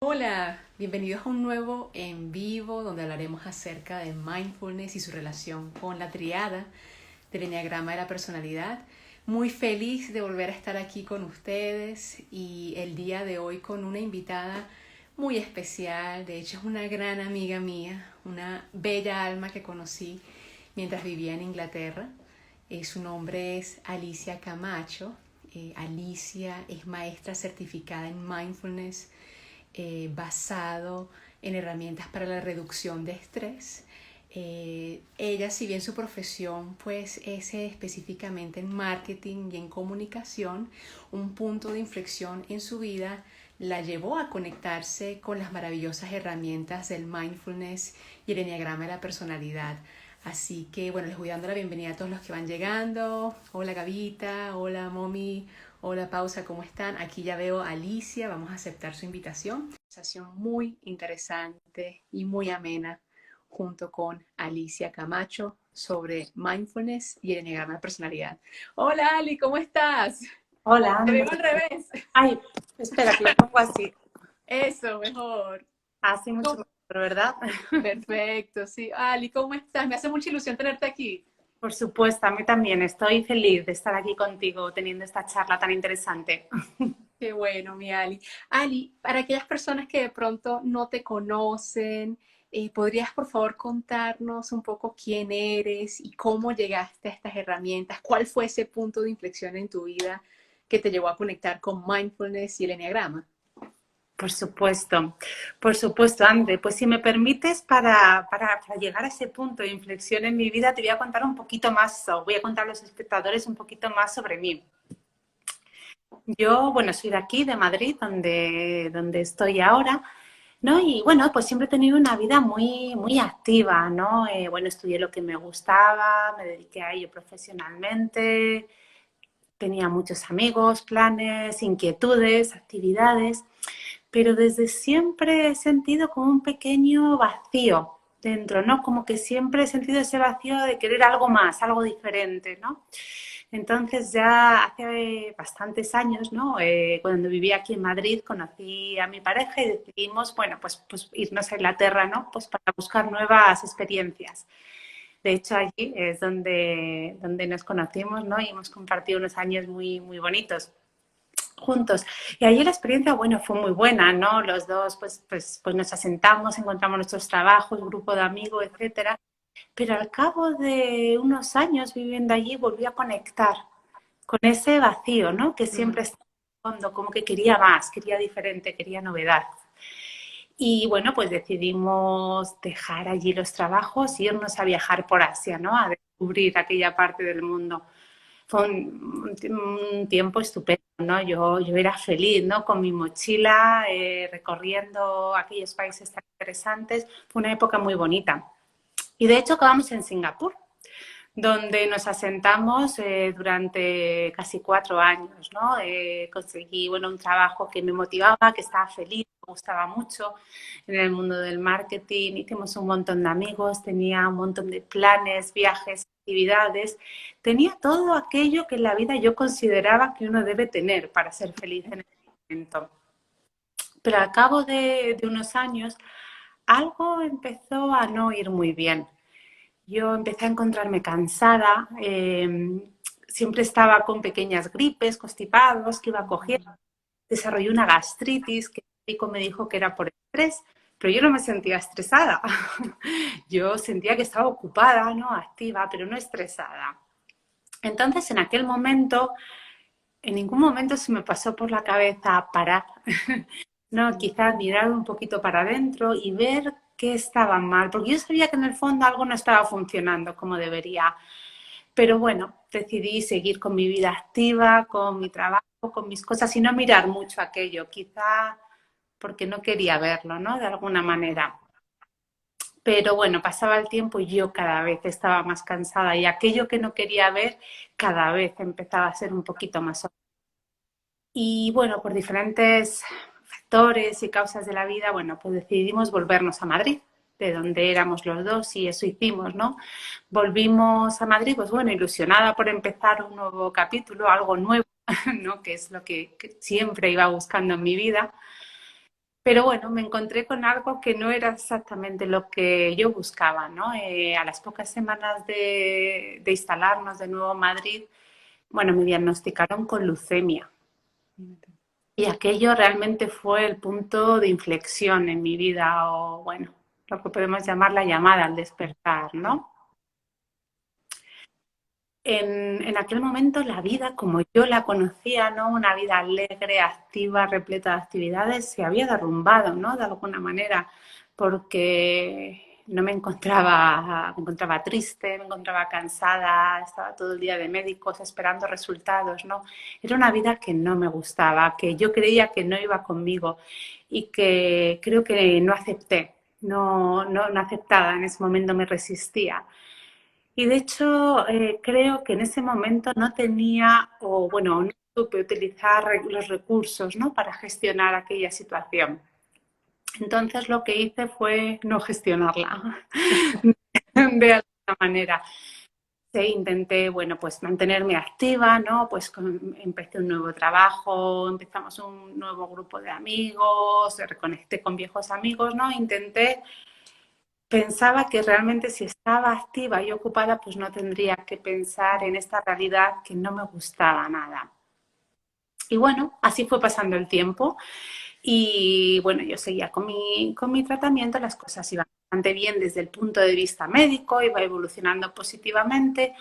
Hola, bienvenidos a un nuevo en vivo donde hablaremos acerca de mindfulness y su relación con la triada del enneagrama de la personalidad. Muy feliz de volver a estar aquí con ustedes y el día de hoy con una invitada muy especial. De hecho es una gran amiga mía, una bella alma que conocí mientras vivía en Inglaterra. Su nombre es Alicia Camacho. Alicia es maestra certificada en mindfulness basado en herramientas para la reducción de estrés. Ella, si bien su profesión pues es específicamente en marketing y en comunicación, un punto de inflexión en su vida la llevó a conectarse con las maravillosas herramientas del mindfulness y el enneagrama de la personalidad. Así que bueno, les voy dando la bienvenida a todos los que van llegando. Hola Gavita, hola Momi, hola Pausa, ¿cómo están? Aquí ya veo a Alicia, vamos a aceptar su invitación. Conversación muy interesante y muy amena junto con Alicia Camacho sobre mindfulness y el enneagrama de personalidad. Hola Ali, ¿cómo estás? Hola, Te André. veo al revés. Ay, espera, que lo pongo así. Eso, mejor. Así mucho ¿Cómo? mejor, ¿verdad? Perfecto, sí. Ali, ¿cómo estás? Me hace mucha ilusión tenerte aquí. Por supuesto, a mí también. Estoy feliz de estar aquí contigo teniendo esta charla tan interesante. Qué bueno, mi Ali. Ali, para aquellas personas que de pronto no te conocen, ¿podrías por favor contarnos un poco quién eres y cómo llegaste a estas herramientas? ¿Cuál fue ese punto de inflexión en tu vida que te llevó a conectar con mindfulness y el enneagrama? Por supuesto, André. Pues si me permites, para llegar a ese punto de inflexión en mi vida, te voy a contar un poquito más, o voy a contar a los espectadores un poquito más sobre mí. Yo, bueno, soy de aquí, de Madrid, donde estoy ahora, ¿no? Y bueno, pues siempre he tenido una vida muy activa, ¿no? Bueno, estudié lo que me gustaba, me dediqué a ello profesionalmente, tenía muchos amigos, planes, inquietudes, actividades, pero desde siempre he sentido como un pequeño vacío dentro, ¿no? Como que siempre he sentido ese vacío de querer algo más, algo diferente, ¿no? Entonces ya hace bastantes años, ¿no? Cuando vivía aquí en Madrid, conocí a mi pareja y decidimos, bueno, pues irnos a Inglaterra, ¿no? Pues para buscar nuevas experiencias. De hecho, allí es donde nos conocimos, ¿no? Y hemos compartido unos años muy bonitos juntos. Y allí la experiencia, bueno, fue muy buena, ¿no? Los dos, pues nos asentamos, encontramos nuestros trabajos, grupo de amigos, etcétera. Pero al cabo de unos años viviendo allí volví a conectar con ese vacío, ¿no? Que siempre Mm. está en el fondo, como que quería más, quería diferente, quería novedad. Y bueno, pues decidimos dejar allí los trabajos e irnos a viajar por Asia, ¿no? A descubrir aquella parte del mundo. Fue un tiempo estupendo, ¿no? Yo era feliz, ¿no? Con mi mochila, recorriendo aquellos países tan interesantes. Fue una época muy bonita. Y de hecho acabamos en Singapur, donde nos asentamos durante casi 4 años, ¿no? Conseguí, bueno, un trabajo que me motivaba, que estaba feliz, me gustaba mucho en el mundo del marketing, hicimos un montón de amigos, tenía un montón de planes, viajes, actividades, tenía todo aquello que en la vida yo consideraba que uno debe tener para ser feliz en el momento. Pero al cabo de unos años, algo empezó a no ir muy bien. Yo empecé a encontrarme cansada, siempre estaba con pequeñas gripes, constipados que iba cogiendo. Desarrollé una gastritis que el médico me dijo que era por estrés, pero yo no me sentía estresada. Yo sentía que estaba ocupada, ¿no? Activa, pero no estresada. Entonces, en aquel momento, en ningún momento se me pasó por la cabeza parar, no, quizás mirar un poquito para adentro y ver qué estaba mal, porque yo sabía que en el fondo algo no estaba funcionando como debería. Pero bueno, decidí seguir con mi vida activa, con mi trabajo, con mis cosas y no mirar mucho aquello, quizá porque no quería verlo, ¿no? De alguna manera. Pero bueno, pasaba el tiempo y yo cada vez estaba más cansada y aquello que no quería ver cada vez empezaba a ser un poquito más. Y bueno, por diferentes factores y causas de la vida, bueno, pues decidimos volvernos a Madrid, de donde éramos los dos, y eso hicimos, ¿no? Volvimos a Madrid, pues bueno, ilusionada por empezar un nuevo capítulo, algo nuevo, ¿no? Que es lo que siempre iba buscando en mi vida. Pero bueno, me encontré con algo que no era exactamente lo que yo buscaba, ¿no? A las pocas semanas de instalarnos de nuevo en Madrid, bueno, me diagnosticaron con leucemia. Y aquello realmente fue el punto de inflexión en mi vida, o bueno, lo que podemos llamar la llamada al despertar, ¿no? En aquel momento la vida como yo la conocía, ¿no? Una vida alegre, activa, repleta de actividades, se había derrumbado, ¿no? De alguna manera, porque no me encontraba triste, me encontraba cansada, estaba todo el día de médicos esperando resultados, ¿no? Era una vida que no me gustaba, que yo creía que no iba conmigo y que creo que no acepté, no aceptaba, en ese momento me resistía. Y de hecho, creo que en ese momento no tenía, o bueno, no supe utilizar los recursos, ¿no? Para gestionar aquella situación. Entonces lo que hice fue no gestionarla de alguna manera. Sí, intenté, bueno, pues mantenerme activa, ¿no? Pues empecé un nuevo trabajo, empezamos un nuevo grupo de amigos, reconecté con viejos amigos, ¿no? Intenté, pensaba que realmente si estaba activa y ocupada, pues no tendría que pensar en esta realidad que no me gustaba nada. Y bueno, así fue pasando el tiempo y bueno, yo seguía con mi tratamiento, las cosas iban bastante bien desde el punto de vista médico, iba evolucionando positivamente,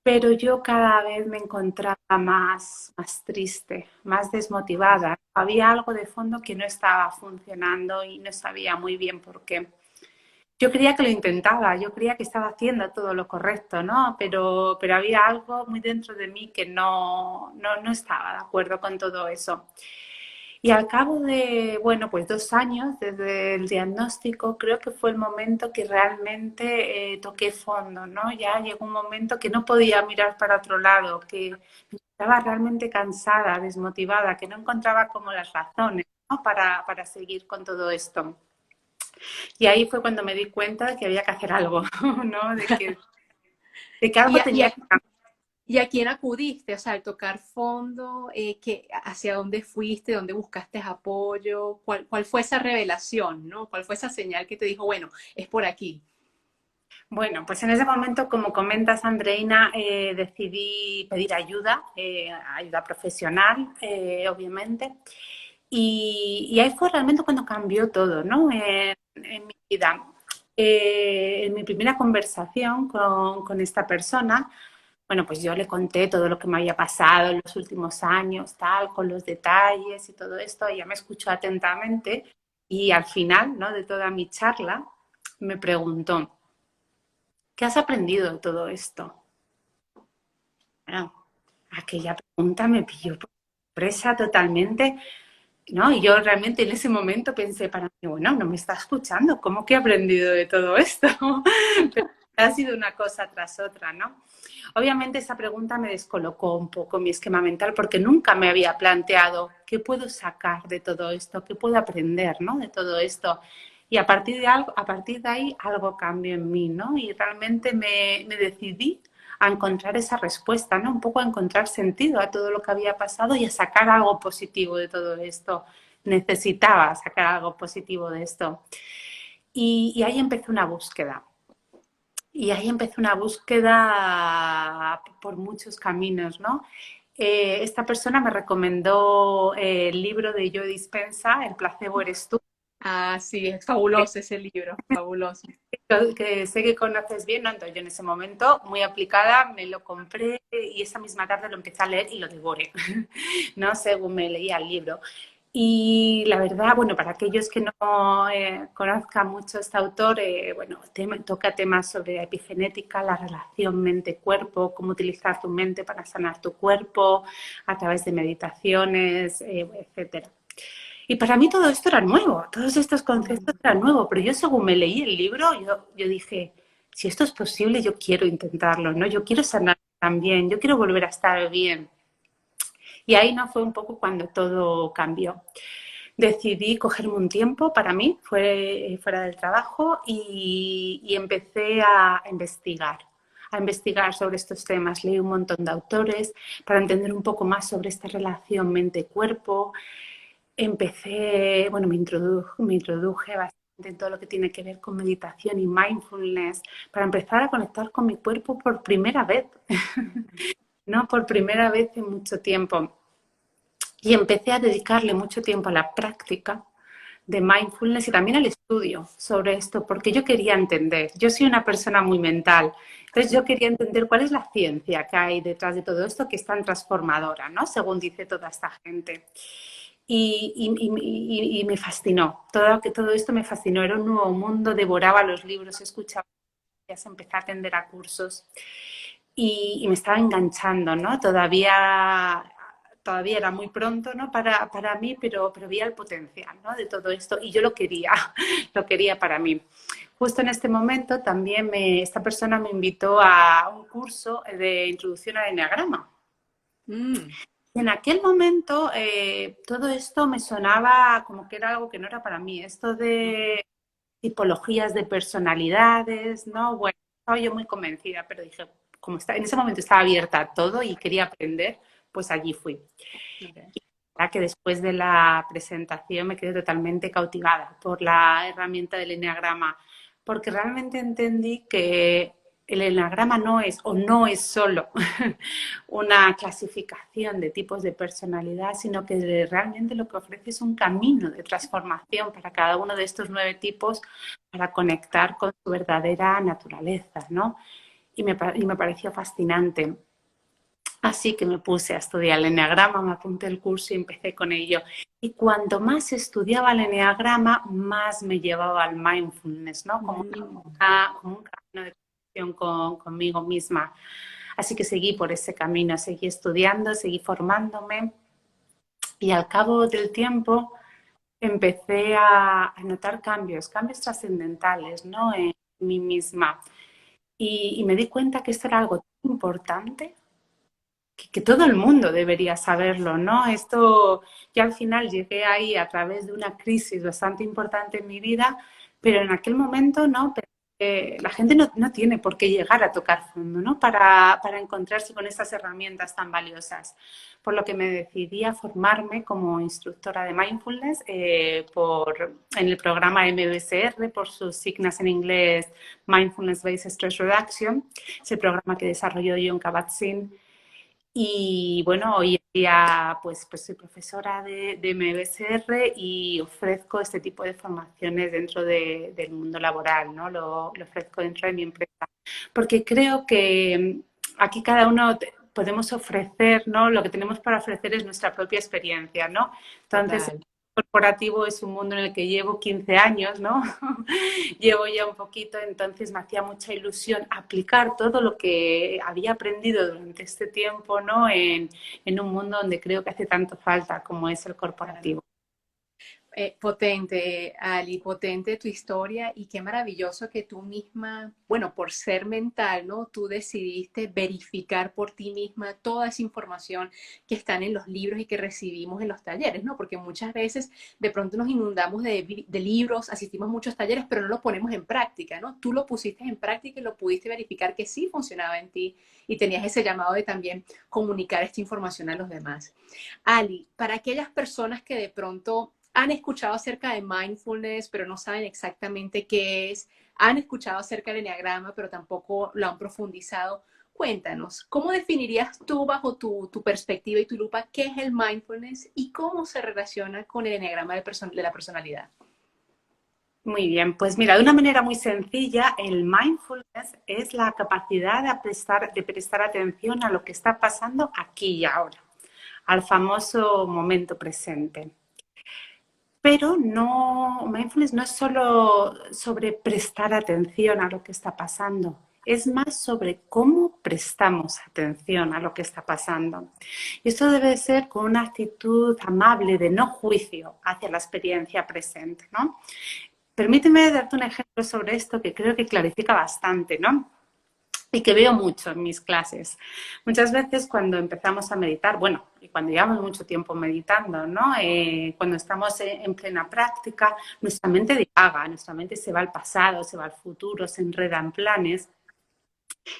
pero yo cada vez me encontraba más triste, más desmotivada. Había algo de fondo que no estaba funcionando y no sabía muy bien por qué. Yo creía que lo intentaba, yo creía que estaba haciendo todo lo correcto, ¿no? Pero había algo muy dentro de mí que no estaba de acuerdo con todo eso. Y al cabo de, bueno, pues 2 años desde el diagnóstico, creo que fue el momento que realmente toqué fondo, ¿no? Ya llegó un momento que no podía mirar para otro lado, que estaba realmente cansada, desmotivada, que no encontraba como las razones, ¿no? Para seguir con todo esto. Y ahí fue cuando me di cuenta de que había que hacer algo, ¿no? De que ¿Y algo a, y tenía a- que cambiar. y a quién acudiste? O sea, al tocar fondo, ¿hacia dónde fuiste? ¿Dónde buscaste apoyo? ¿Cuál fue esa revelación, ¿no? ¿Cuál fue esa señal que te dijo, bueno, es por aquí? Bueno, pues en ese momento, como comentas, Andreina, decidí pedir ayuda, ayuda profesional, obviamente. Y ahí fue realmente cuando cambió todo, ¿no? En mi vida. En mi primera conversación con esta persona, bueno, pues yo le conté todo lo que me había pasado en los últimos años, tal, con los detalles y todo esto. Ella me escuchó atentamente y al final, ¿no? De toda mi charla, me preguntó, ¿qué has aprendido de todo esto? Bueno, aquella pregunta me pilló por sorpresa totalmente, ¿no? Y yo realmente en ese momento pensé para mí, bueno, no me está escuchando, ¿cómo que he aprendido de todo esto? Pero ha sido una cosa tras otra, ¿no? Obviamente esa pregunta me descolocó un poco mi esquema mental porque nunca me había planteado qué puedo sacar de todo esto, qué puedo aprender, ¿no? De todo esto. Y a partir de ahí algo cambió en mí, ¿no? Y realmente me decidí a encontrar esa respuesta, ¿no? Un poco a encontrar sentido a todo lo que había pasado y a sacar algo positivo de todo esto. Necesitaba sacar algo positivo de esto. Y ahí empezó una búsqueda. Y ahí empezó una búsqueda por muchos caminos, ¿no? Esta persona me recomendó el libro de Joe Dispenza, El placebo eres tú, Ah, sí, es fabuloso ese libro, fabuloso. que sé que conoces bien, ¿no? Entonces yo en ese momento, muy aplicada, me lo compré y esa misma tarde lo empecé a leer y lo devoré, ¿no? Según me leía el libro. Y la verdad, bueno, para aquellos que no conozcan mucho este autor, bueno, toca temas sobre epigenética, la relación mente-cuerpo, cómo utilizar tu mente para sanar tu cuerpo a través de meditaciones, etcétera. Y para mí todo esto era nuevo, todos estos conceptos eran nuevos, pero yo según me leí el libro, yo dije, si esto es posible, yo quiero intentarlo, ¿no? Yo quiero sanar también, yo quiero volver a estar bien. Y ahí no fue un poco cuando todo cambió. Decidí cogerme un tiempo para mí, fuera del trabajo, y empecé a investigar sobre estos temas. Leí un montón de autores para entender un poco más sobre esta relación mente-cuerpo, empecé, bueno, me introduje bastante en todo lo que tiene que ver con meditación y mindfulness para empezar a conectar con mi cuerpo por primera vez, ¿no? Por primera vez en mucho tiempo. Y empecé a dedicarle mucho tiempo a la práctica de mindfulness y también al estudio sobre esto, porque yo quería entender. Yo soy una persona muy mental, entonces yo quería entender cuál es la ciencia que hay detrás de todo esto que es tan transformadora, ¿no? Según dice toda esta gente. Y me fascinó, todo esto me fascinó, era un nuevo mundo, devoraba los libros, escuchaba, empecé a atender a cursos y me estaba enganchando, ¿no? Todavía era muy pronto, ¿no? Para mí, pero veía el potencial, ¿no? De todo esto y yo lo quería, lo quería para mí. Justo en este momento también esta persona me invitó a un curso de introducción al enneagrama. Mm, En aquel momento todo esto me sonaba como que era algo que no era para mí. Esto de tipologías de personalidades, ¿no? Bueno, estaba yo muy convencida, pero dije, en ese momento estaba abierta a todo y quería aprender, pues allí fui. okay. La que después de la presentación me quedé totalmente cautivada por la herramienta del enneagrama, porque realmente entendí que el enneagrama no es solo una clasificación de tipos de personalidad, sino que realmente lo que ofrece es un camino de transformación para cada uno de estos 9 tipos para conectar con su verdadera naturaleza, ¿no? Y me pareció fascinante. Así que me puse a estudiar el enneagrama, me apunté el curso y empecé con ello. Y cuanto más estudiaba el enneagrama, más me llevaba al mindfulness, ¿no? Mm. Como un camino de conexión conmigo misma. Así que seguí por ese camino, seguí estudiando, seguí formándome y al cabo del tiempo empecé a notar cambios trascendentales, ¿no? En mí misma. Y me di cuenta que esto era algo tan importante que todo el mundo debería saberlo, ¿no? Esto, yo al final llegué ahí a través de una crisis bastante importante en mi vida, pero en aquel momento, ¿no? La gente no tiene por qué llegar a tocar fondo, ¿no? Para encontrarse con estas herramientas tan valiosas. Por lo que me decidí a formarme como instructora de mindfulness en el programa MBSR, por sus siglas en inglés, Mindfulness Based Stress Reduction. Es el programa que desarrolló John Kabat-Zinn y bueno, hoy en día pues soy profesora de MBSR y ofrezco este tipo de formaciones dentro del mundo laboral, ¿no? Lo ofrezco dentro de mi empresa. Porque creo que aquí cada uno podemos ofrecer, ¿no? Lo que tenemos para ofrecer es nuestra propia experiencia, ¿no? Entonces, Total. corporativo es un mundo en el que llevo 15 años, ¿no? Llevo ya un poquito, entonces me hacía mucha ilusión aplicar todo lo que había aprendido durante este tiempo, ¿no? En un mundo donde creo que hace tanto falta como es el Claro. corporativo. Potente, Ali, potente tu historia y qué maravilloso que tú misma, bueno, por ser mental, ¿no? Tú decidiste verificar por ti misma toda esa información que están en los libros y que recibimos en los talleres, ¿no? Porque muchas veces de pronto nos inundamos de libros, asistimos a muchos talleres, pero no lo ponemos en práctica, ¿no? Tú lo pusiste en práctica y lo pudiste verificar que sí funcionaba en ti y tenías ese llamado de también comunicar esta información a los demás. Ali, para aquellas personas que de pronto han escuchado acerca de mindfulness, pero no saben exactamente qué es, han escuchado acerca del enneagrama, pero tampoco lo han profundizado, cuéntanos, ¿cómo definirías tú bajo tu perspectiva y tu lupa qué es el mindfulness y cómo se relaciona con el enneagrama de la personalidad? Muy bien, pues mira, de una manera muy sencilla, el mindfulness es la capacidad de prestar atención a lo que está pasando aquí y ahora, al famoso momento presente. Pero no, mindfulness no es solo sobre prestar atención a lo que está pasando, es más sobre cómo prestamos atención a lo que está pasando. Y esto debe ser con una actitud amable de no juicio hacia la experiencia presente, ¿no? Permíteme darte un ejemplo sobre esto que creo que clarifica bastante, ¿no? Y que veo mucho en mis clases. Muchas veces cuando empezamos a meditar, bueno, y cuando llevamos mucho tiempo meditando, ¿no? Cuando estamos en plena práctica, nuestra mente divaga, nuestra mente se va al pasado, se va al futuro, se enreda en planes.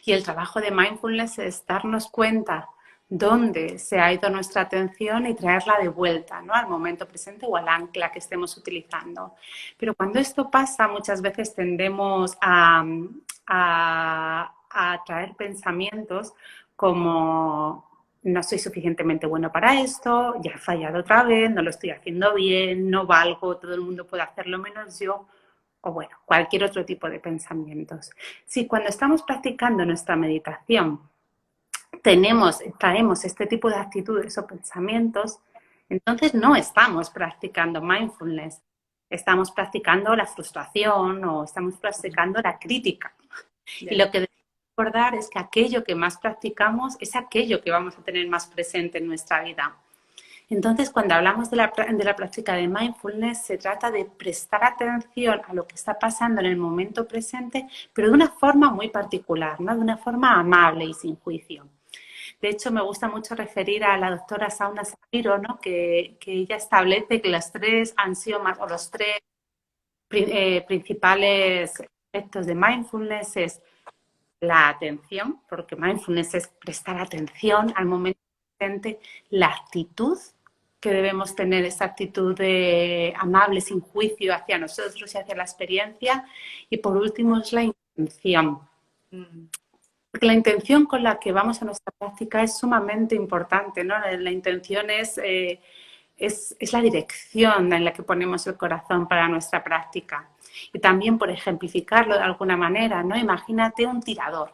Y el trabajo de mindfulness es darnos cuenta dónde se ha ido nuestra atención y traerla de vuelta, ¿no? Al momento presente o al ancla que estemos utilizando. Pero cuando esto pasa, muchas veces tendemos a traer pensamientos como no soy suficientemente bueno para esto, ya he fallado otra vez, no lo estoy haciendo bien, no valgo, todo el mundo puede hacerlo menos yo, o bueno, cualquier otro tipo de pensamientos. Si cuando estamos practicando nuestra meditación traemos este tipo de actitudes o pensamientos, entonces no estamos practicando mindfulness, estamos practicando la frustración o estamos practicando la crítica. Y lo que debemos recordar es que aquello que más practicamos es aquello que vamos a tener más presente en nuestra vida. Entonces, cuando hablamos de la práctica de mindfulness, se trata de prestar atención a lo que está pasando en el momento presente, pero de una forma muy particular, ¿no? De una forma amable y sin juicio. De hecho, me gusta mucho referir a la doctora Sauna Sapiro, ¿no? Que ella establece que los tres axiomas o los tres principales aspectos de mindfulness es la atención, porque mindfulness es prestar atención al momento presente, la actitud que debemos tener, esa actitud amable, sin juicio hacia nosotros y hacia la experiencia, y por último es la intención. Porque la intención con la que vamos a nuestra práctica es sumamente importante, ¿no? La intención es la dirección en la que ponemos el corazón para nuestra práctica. Y también, por ejemplificarlo de alguna manera, ¿no? Imagínate un tirador.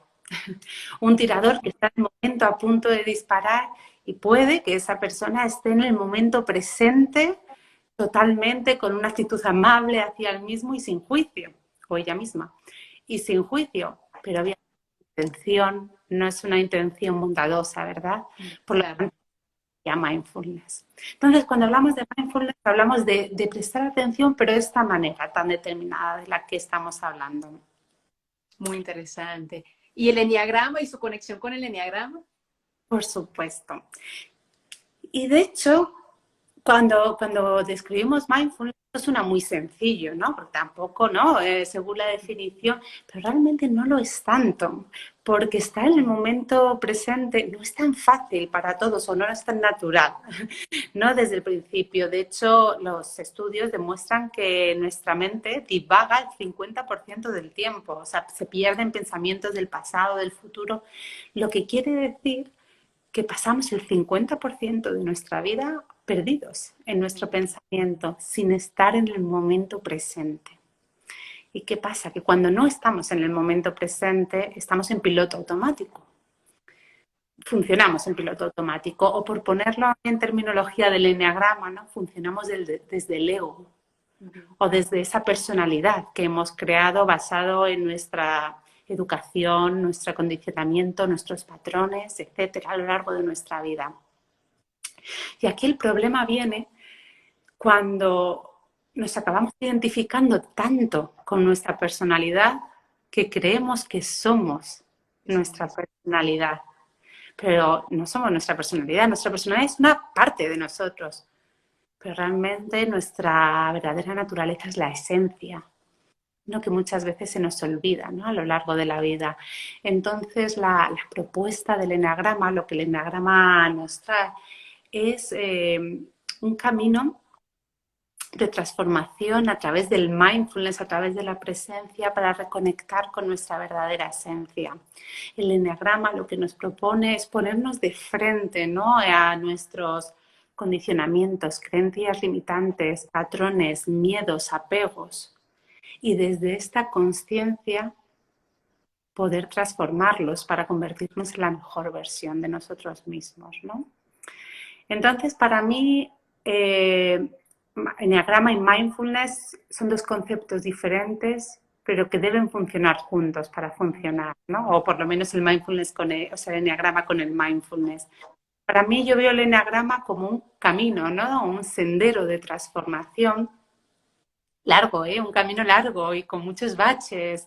Un tirador que está en el momento a punto de disparar y puede que esa persona esté en el momento presente totalmente con una actitud amable hacia él mismo y sin juicio, o ella misma, y sin juicio, pero obviamente la intención no es una intención bondadosa, ¿verdad? Por lo tanto, mindfulness. Entonces, cuando hablamos de mindfulness, hablamos de prestar atención, pero de esta manera tan determinada de la que estamos hablando. Muy interesante. ¿Y el eneagrama y su conexión con el eneagrama? Por supuesto. Y de hecho, cuando describimos mindfulness, suena muy sencillo, ¿no? Porque tampoco, ¿no? Según la definición, pero realmente no lo es tanto, porque estar en el momento presente no es tan fácil para todos o no es tan natural, ¿no? Desde el principio. De hecho, los estudios demuestran que nuestra mente divaga el 50% del tiempo, o sea, se pierden pensamientos del pasado, del futuro, lo que quiere decir que pasamos el 50% de nuestra vida perdidos en nuestro pensamiento, sin estar en el momento presente. ¿Y qué pasa? Que cuando no estamos en el momento presente, estamos en piloto automático. Funcionamos en piloto automático, o por ponerlo en terminología del eneagrama, ¿no? Funcionamos desde el ego, o desde esa personalidad que hemos creado basado en nuestra educación, nuestro acondicionamiento, nuestros patrones, etcétera, a lo largo de nuestra vida. Y aquí el problema viene cuando nos acabamos identificando tanto con nuestra personalidad que creemos que somos nuestra personalidad. Pero no somos nuestra personalidad es una parte de nosotros. Pero realmente nuestra verdadera naturaleza es la esencia, ¿no? Que muchas veces se nos olvida, ¿no? A lo largo de la vida. Entonces, la propuesta del eneagrama, lo que el eneagrama nos trae, es un camino de transformación a través del mindfulness, a través de la presencia, para reconectar con nuestra verdadera esencia. El eneagrama lo que nos propone es ponernos de frente, ¿no? A nuestros condicionamientos, creencias limitantes, patrones, miedos, apegos. Y desde esta conciencia poder transformarlos para convertirnos en la mejor versión de nosotros mismos, ¿no? Entonces, para mí, eneagrama y mindfulness son dos conceptos diferentes, pero que deben funcionar juntos para funcionar, ¿no? O por lo menos el mindfulness o sea, el eneagrama con el mindfulness. Para mí, yo veo el eneagrama como un camino, ¿no? Un sendero de transformación largo, un camino largo y con muchos baches,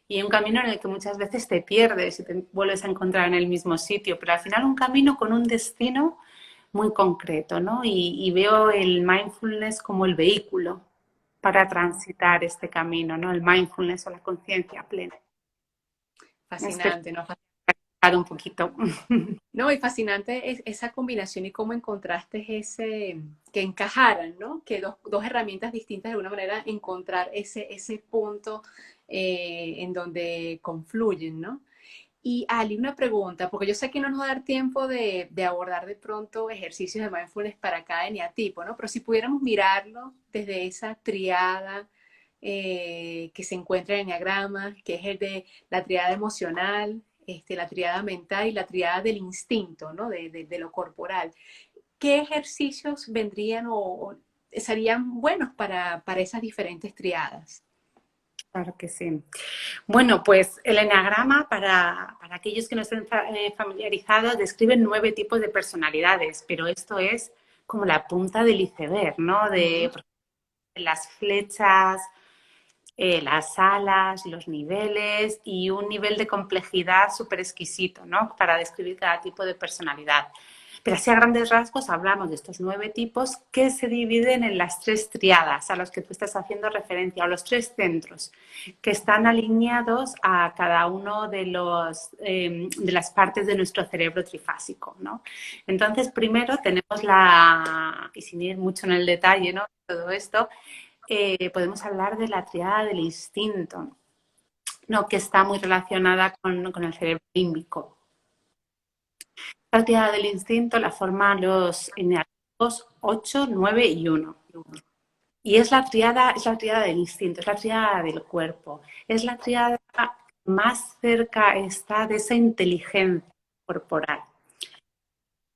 y un camino en el que muchas veces te pierdes y te vuelves a encontrar en el mismo sitio, pero al final un camino con un destino muy concreto, ¿no? Y veo el mindfulness como el vehículo para transitar este camino, ¿no? El mindfulness o la conciencia plena. Fascinante, ¿no? un poquito. No, y fascinante es esa combinación y cómo encontraste ese, que encajaran, ¿no? Que dos herramientas distintas de alguna manera encontrar ese punto en donde confluyen, ¿no? Y Ali, una pregunta, porque yo sé que no nos va a dar tiempo de abordar de pronto ejercicios de mindfulness para cada eneatipo, ¿no? Pero si pudiéramos mirarlo desde esa triada que se encuentra en el eneagrama, que es el de la triada emocional, la triada mental y la triada del instinto, ¿no? De lo corporal. ¿Qué ejercicios vendrían o serían buenos para esas diferentes triadas? Claro que sí. Bueno, pues el eneagrama, para aquellos que no estén familiarizados, describe 9 tipos de personalidades, pero esto es como la punta del iceberg, ¿no? Ujú. De las flechas, las alas, los niveles y un nivel de complejidad súper exquisito, ¿no? Para describir cada tipo de personalidad. Pero así a grandes rasgos hablamos de estos 9 tipos que se dividen en las 3 triadas a los que tú estás haciendo referencia, o los 3 centros, que están alineados a cada uno de las partes de nuestro cerebro trifásico, ¿no? Entonces, primero tenemos y sin ir mucho en el detalle, ¿no? Todo esto, podemos hablar de la triada del instinto, ¿no? Que está muy relacionada con el cerebro límbico. La triada del instinto la forman los eneatipos 8, 9 y 1. Y es la triada del instinto, es la triada del cuerpo, es la triada más cerca está de esa inteligencia corporal.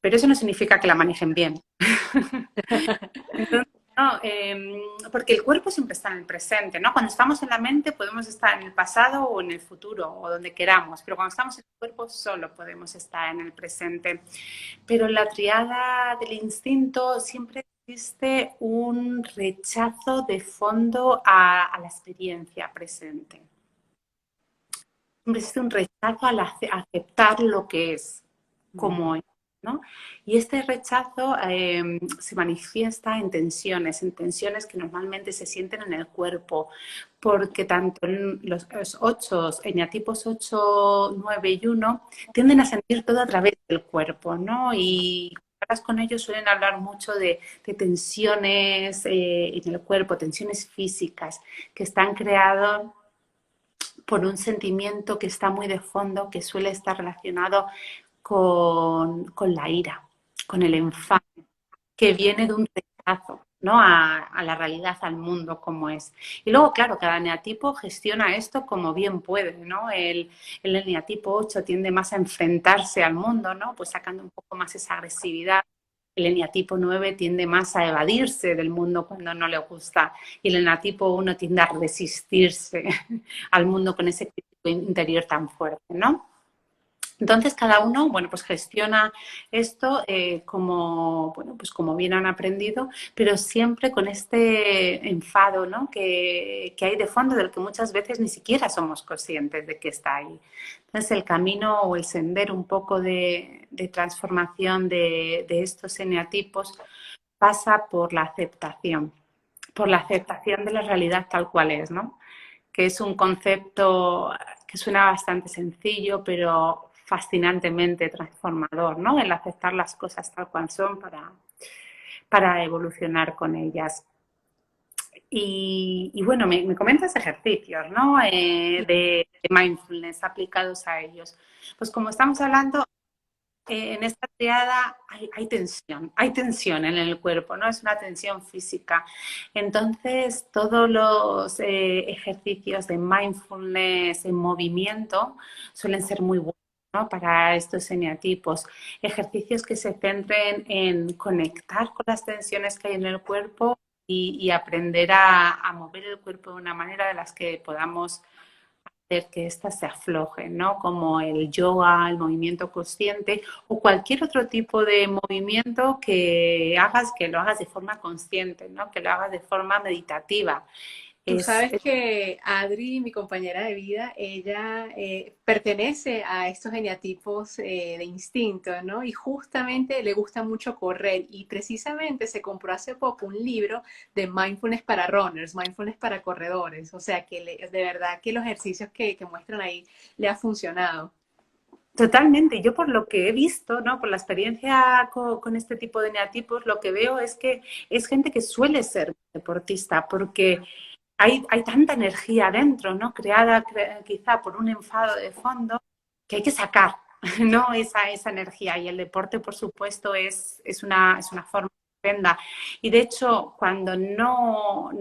Pero eso no significa que la manejen bien. Entonces, no, porque el cuerpo siempre está en el presente, ¿no? Cuando estamos en la mente podemos estar en el pasado o en el futuro o donde queramos, pero cuando estamos en el cuerpo solo podemos estar en el presente. Pero en la triada del instinto siempre existe un rechazo de fondo a la experiencia presente. Siempre existe un rechazo a aceptar lo que es, como es, ¿no? Y este rechazo se manifiesta en tensiones que normalmente se sienten en el cuerpo, porque tanto los 8, eneatipos 8, 9 y 1 tienden a sentir todo a través del cuerpo, ¿no? Y cuando hablas con ellos suelen hablar mucho de tensiones en el cuerpo, tensiones físicas que están creadas por un sentimiento que está muy de fondo, que suele estar relacionado con la ira, con el enfado, que viene de un rechazo, ¿no? A la realidad, al mundo como es. Y luego, claro, cada eneatipo gestiona esto como bien puede, ¿no? El eneatipo 8 tiende más a enfrentarse al mundo, ¿no? Pues sacando un poco más esa agresividad. El eneatipo 9 tiende más a evadirse del mundo cuando no le gusta y el eneatipo 1 tiende a resistirse al mundo con ese crítico interior tan fuerte, ¿no? Entonces cada uno, bueno, pues gestiona esto como, bueno, pues como bien han aprendido, pero siempre con este enfado, ¿no? que hay de fondo del que muchas veces ni siquiera somos conscientes de que está ahí. Entonces el camino o el sendero un poco de transformación de estos eneatipos pasa por la aceptación de la realidad tal cual es, ¿no? Que es un concepto que suena bastante sencillo, pero fascinantemente transformador, ¿no? El aceptar las cosas tal cual son para evolucionar con ellas. Y bueno, me comentas ejercicios, ¿no? De mindfulness aplicados a ellos. Pues como estamos hablando, en esta triada hay tensión en el cuerpo, ¿no? Es una tensión física. Entonces, todos los ejercicios de mindfulness en movimiento suelen ser muy buenos, ¿no? Para estos eneatipos. Ejercicios que se centren en conectar con las tensiones que hay en el cuerpo y aprender a mover el cuerpo de una manera de las que podamos que éstas se aflojen, ¿no? Como el yoga, el movimiento consciente o cualquier otro tipo de movimiento que lo hagas de forma consciente, ¿no? Que lo hagas de forma meditativa. Tú Es, sabes es que Adri, mi compañera de vida, ella pertenece a estos geniatipos de instinto, ¿no? Y justamente le gusta mucho correr y precisamente se compró hace poco un libro de mindfulness para runners, mindfulness para corredores. O sea que de verdad que los ejercicios que muestran ahí le ha funcionado. Totalmente. Yo por lo que he visto, ¿no? Por la experiencia con este tipo de eneatipos, lo que veo es que es gente que suele ser deportista porque hay tanta energía dentro, ¿no? Creada quizá por un enfado de fondo que hay que sacar, ¿no? Esa energía. Y el deporte, por supuesto, es una forma estupenda. Y de hecho, cuando no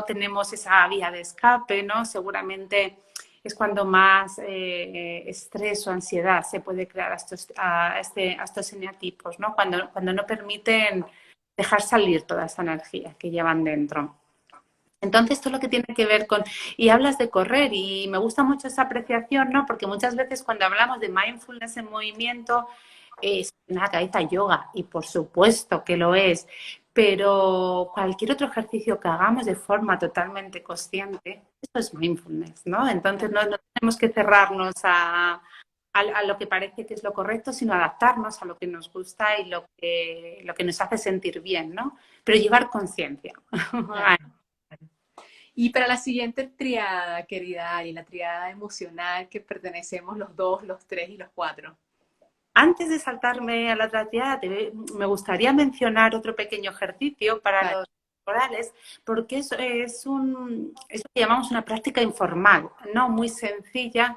tenemos esa vía de escape, ¿no? Seguramente es cuando más estrés o ansiedad se puede crear a estos eneatipos, ¿no? Cuando no permiten dejar salir toda esa energía que llevan dentro. Entonces, esto es lo que tiene que ver con... Y hablas de correr y me gusta mucho esa apreciación, ¿no? Porque muchas veces cuando hablamos de mindfulness en movimiento, es una cabeza yoga y por supuesto que lo es, pero cualquier otro ejercicio que hagamos de forma totalmente consciente, eso es mindfulness, ¿no? Entonces no tenemos que cerrarnos a lo que parece que es lo correcto, sino adaptarnos a lo que nos gusta y lo que nos hace sentir bien, ¿no? Pero llevar conciencia. Claro. Y para la siguiente triada, querida Ari, la triada emocional que pertenecemos los dos, los tres y los cuatro. Antes de saltarme a la otra triada, me gustaría mencionar otro pequeño ejercicio para Vale. los corporales, porque es lo que llamamos una práctica informal, ¿no? Muy sencilla,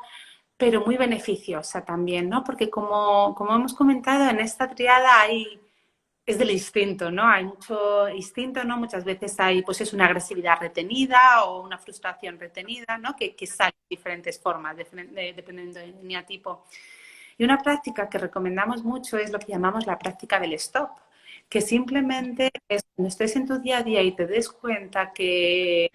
pero muy beneficiosa también, ¿no? Porque como hemos comentado, en esta triada es del instinto, ¿no? Hay mucho instinto, ¿no? Muchas veces hay, pues es una agresividad retenida o una frustración retenida, ¿no? Que sale de diferentes formas, dependiendo del eneatipo. Y una práctica que recomendamos mucho es lo que llamamos la práctica del stop, que simplemente es cuando estés en tu día a día y te des cuenta que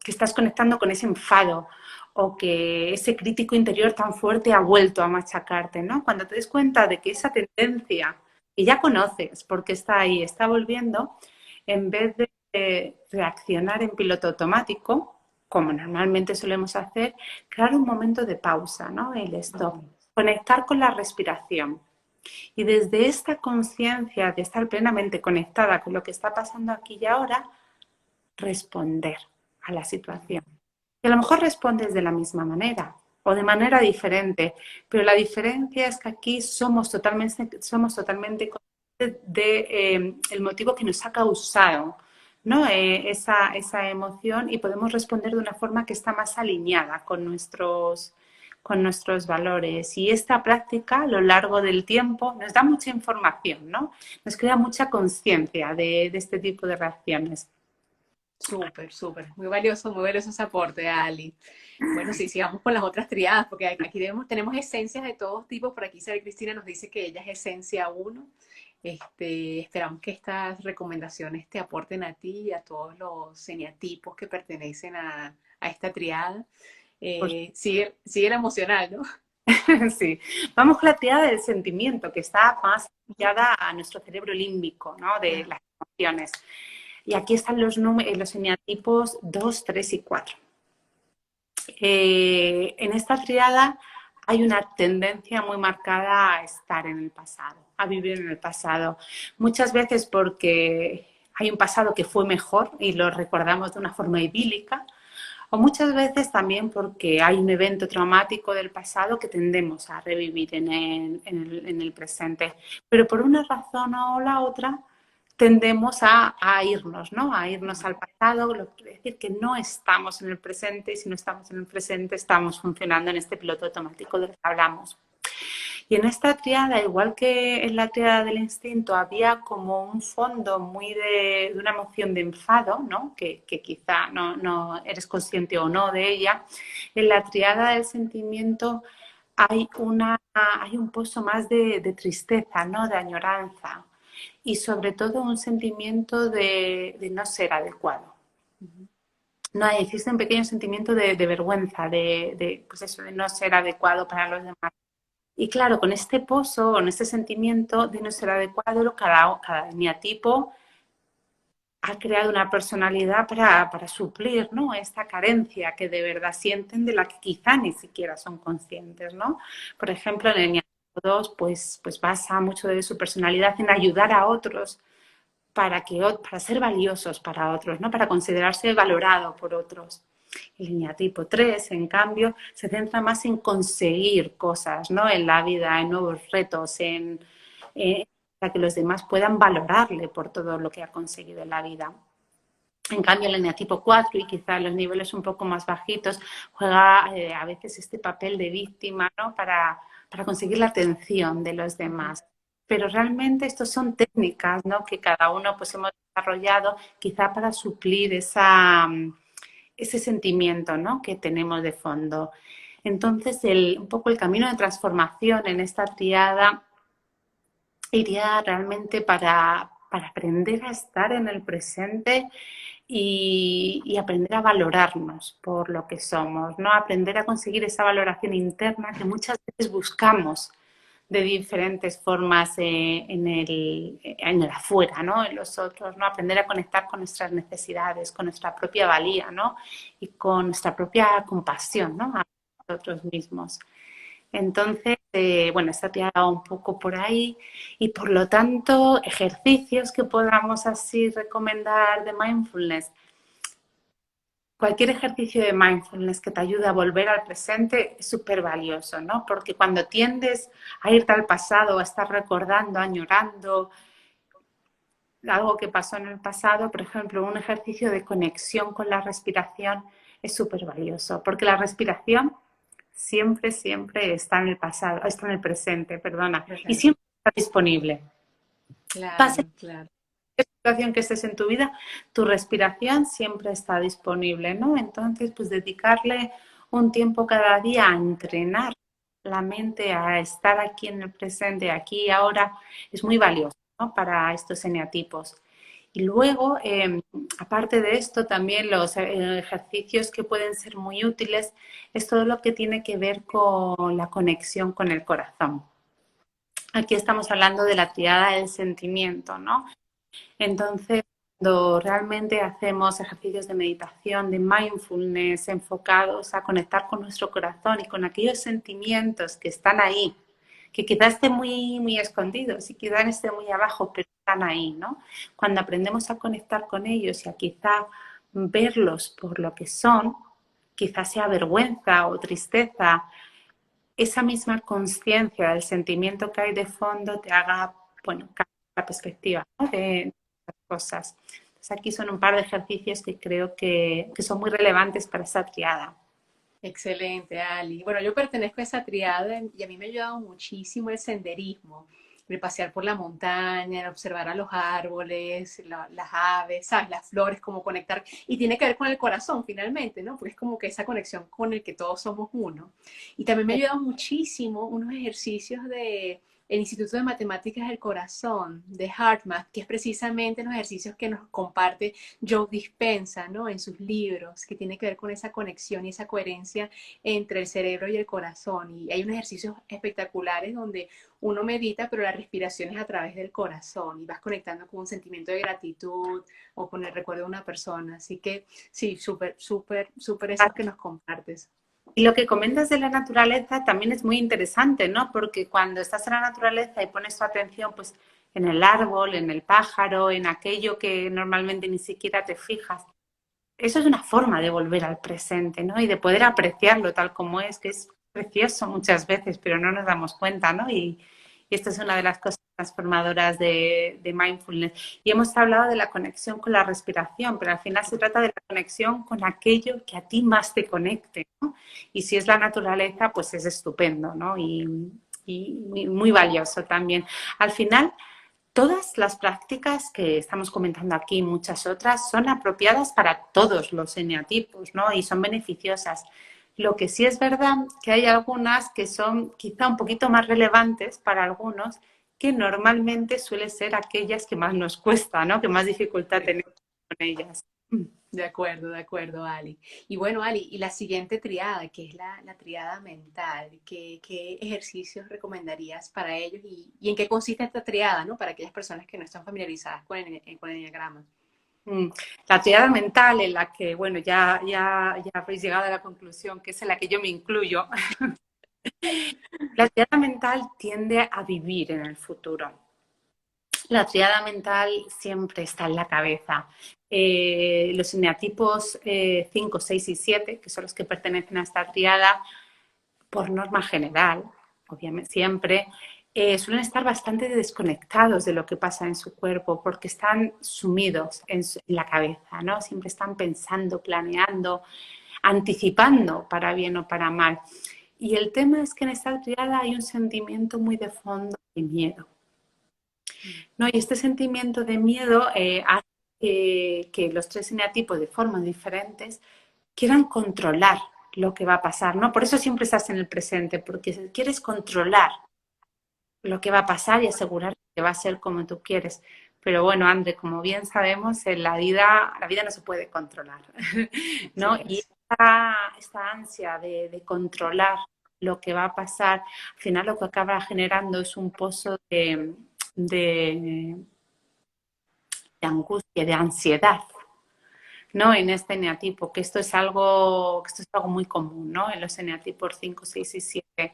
estás conectando con ese enfado o que ese crítico interior tan fuerte ha vuelto a machacarte, ¿no? Cuando te des cuenta de que esa tendencia que ya conoces porque está ahí, está volviendo, en vez de reaccionar en piloto automático, como normalmente solemos hacer, crear un momento de pausa, ¿no? El stop. Conectar con la respiración. Y desde esta conciencia de estar plenamente conectada con lo que está pasando aquí y ahora, responder a la situación. Y a lo mejor respondes de la misma manera o de manera diferente, pero la diferencia es que aquí somos totalmente conscientes de el motivo que nos ha causado, ¿no? Esa emoción y podemos responder de una forma que está más alineada con nuestros valores. Y esta práctica a lo largo del tiempo nos da mucha información, ¿no? Nos crea mucha conciencia de este tipo de reacciones. Súper, súper. Muy valioso ese aporte, Ali. Bueno, sí, sigamos con las otras triadas, porque aquí tenemos esencias de todos tipos. Por aquí Sara Cristina nos dice que ella es esencia uno. Esperamos que estas recomendaciones te aporten a ti y a todos los eneatipos que pertenecen a esta triada. Pues Sigue la emocional, ¿no? sí, vamos con la triada del sentimiento, que está más asociada a nuestro cerebro límbico, ¿no? De las emociones. Y aquí están los eneatipos 2, 3 y 4. En esta triada hay una tendencia muy marcada a estar en el pasado, a vivir en el pasado. Muchas veces porque hay un pasado que fue mejor y lo recordamos de una forma idílica, o muchas veces también porque hay un evento traumático del pasado que tendemos a revivir en el presente. Pero por una razón o la otra tendemos a irnos, ¿no? A irnos al pasado, lo que quiere decir que no estamos en el presente y si no estamos en el presente estamos funcionando en este piloto automático del que hablamos. Y en esta triada, igual que en la triada del instinto, había como un fondo muy de una emoción de enfado, ¿no? Que quizá no eres consciente o no de ella. En la triada del sentimiento hay un pozo más de tristeza, ¿no? De añoranza y sobre todo un sentimiento de no ser adecuado. No, existe un pequeño sentimiento de vergüenza, pues eso, de no ser adecuado para los demás. Y claro, con este pozo, con este sentimiento de no ser adecuado, cada eneatipo ha creado una personalidad para suplir, ¿no? Esta carencia que de verdad sienten de la que quizá ni siquiera son conscientes, ¿no? Por ejemplo, en el eneatipo 2, pues basa mucho de su personalidad en ayudar a otros para ser valiosos para otros, ¿no? Para considerarse valorado por otros. El eneatipo 3, en cambio, se centra más en conseguir cosas, ¿no? En la vida, en nuevos retos, para que los demás puedan valorarle por todo lo que ha conseguido en la vida. En cambio, el eneatipo 4 y quizá los niveles un poco más bajitos juega a veces este papel de víctima, ¿no? Para conseguir la atención de los demás. Pero realmente estos son técnicas, ¿no? Que cada uno pues hemos desarrollado quizá para suplir ese sentimiento, ¿no? Que tenemos de fondo. Entonces, un poco el camino de transformación en esta triada iría realmente para aprender a estar en el presente y aprender a valorarnos por lo que somos, ¿no? Aprender a conseguir esa valoración interna que muchas veces buscamos de diferentes formas en el afuera, ¿no? En los otros, ¿no? Aprender a conectar con nuestras necesidades, con nuestra propia valía, ¿no? Y con nuestra propia compasión, ¿no? A nosotros mismos. Entonces, bueno, está tirado un poco por ahí y por lo tanto, ejercicios que podamos así recomendar de mindfulness. Cualquier ejercicio de mindfulness que te ayude a volver al presente es súper valioso, ¿no? Porque cuando tiendes a irte al pasado, a estar recordando, añorando algo que pasó en el pasado, por ejemplo, un ejercicio de conexión con la respiración es súper valioso, porque la respiración siempre, siempre está en el pasado, está en el presente, perdona, y siempre está disponible. Pase Claro, claro. la situación que estés en tu vida, tu respiración siempre está disponible, ¿no? Entonces, pues dedicarle un tiempo cada día a entrenar la mente, a estar aquí en el presente, aquí y ahora, es muy valioso, ¿no? Para estos eneatipos. Y luego, aparte de esto, también los ejercicios que pueden ser muy útiles es todo lo que tiene que ver con la conexión con el corazón. Aquí estamos hablando de la triada del sentimiento, ¿no? Entonces, cuando realmente hacemos ejercicios de meditación, de mindfulness, enfocados a conectar con nuestro corazón y con aquellos sentimientos que están ahí, que quizás estén muy, muy escondidos y quizás estén muy abajo, pero están ahí, ¿no? Cuando aprendemos a conectar con ellos y a quizá verlos por lo que son, quizás sea vergüenza o tristeza, esa misma conciencia del sentimiento que hay de fondo te haga, bueno, cambiar la perspectiva, ¿no? De las cosas. Entonces aquí son un par de ejercicios que creo que son muy relevantes para esa triada. Excelente, Ali. Bueno, yo pertenezco a esa triada y a mí me ha ayudado muchísimo el senderismo, el pasear por la montaña, el observar a los árboles, las aves, ¿sabes? Las flores, como conectar. Y tiene que ver con el corazón, finalmente, ¿no? Porque es como que esa conexión con el que todos somos uno. Y también me ha ayudado muchísimo unos ejercicios de el Instituto de Matemáticas del Corazón, de HeartMath, que es precisamente los ejercicios que nos comparte Joe Dispenza, ¿no? En sus libros, que tiene que ver con esa conexión y esa coherencia entre el cerebro y el corazón. Y hay unos ejercicios espectaculares donde uno medita, pero la respiración es a través del corazón y vas conectando con un sentimiento de gratitud o con el recuerdo de una persona. Así que sí, súper, súper, súper esos que nos compartes. Y lo que comentas de la naturaleza también es muy interesante, ¿no? Porque cuando estás en la naturaleza y pones tu atención, pues, en el árbol, en el pájaro, en aquello que normalmente ni siquiera te fijas, eso es una forma de volver al presente, ¿no? Y de poder apreciarlo tal como es, que es precioso muchas veces, pero no nos damos cuenta, ¿no? Y esta es una de las cosas transformadoras de mindfulness. Y hemos hablado de la conexión con la respiración, pero al final se trata de la conexión con aquello que a ti más te conecte, ¿no? Y si es la naturaleza, pues es estupendo, ¿no? Y muy valioso también. Al final, todas las prácticas que estamos comentando aquí y muchas otras son apropiadas para todos los eneatipos, ¿no? Y son beneficiosas. Lo que sí es verdad que hay algunas que son quizá un poquito más relevantes para algunos, que normalmente suelen ser aquellas que más nos cuesta, ¿no? Que más dificultad tenemos con ellas. De acuerdo, Ali. Y bueno, Ali, y la siguiente triada, que es la triada mental, ¿qué ejercicios recomendarías para ellos y en qué consiste esta triada, ¿no? Para aquellas personas que no están familiarizadas con el enneagrama. Mm. La triada mental en la que, bueno, ya habéis llegado a la conclusión, que es en la que yo me incluyo. La triada mental tiende a vivir en el futuro. La triada mental siempre está en la cabeza. Los eneatipos 5, 6 y 7, que son los que pertenecen a esta triada, por norma general, obviamente siempre, suelen estar bastante desconectados de lo que pasa en su cuerpo porque están sumidos en la cabeza, ¿no? Siempre están pensando, planeando, anticipando para bien o para mal. Y el tema es que en esta triada hay un sentimiento muy de fondo de miedo, ¿no? Y este sentimiento de miedo hace que los tres eneatipos de formas diferentes quieran controlar lo que va a pasar, ¿no? Por eso siempre estás en el presente, porque quieres controlar lo que va a pasar y asegurar que va a ser como tú quieres. Pero bueno, André, como bien sabemos, en la vida no se puede controlar, ¿no? Sí Y es. esta ansia de controlar lo que va a pasar, al final lo que acaba generando es un pozo de angustia, de ansiedad, ¿no? En este eneatipo, que esto es algo muy común, ¿no? En los eneatipos 5, 6 y 7.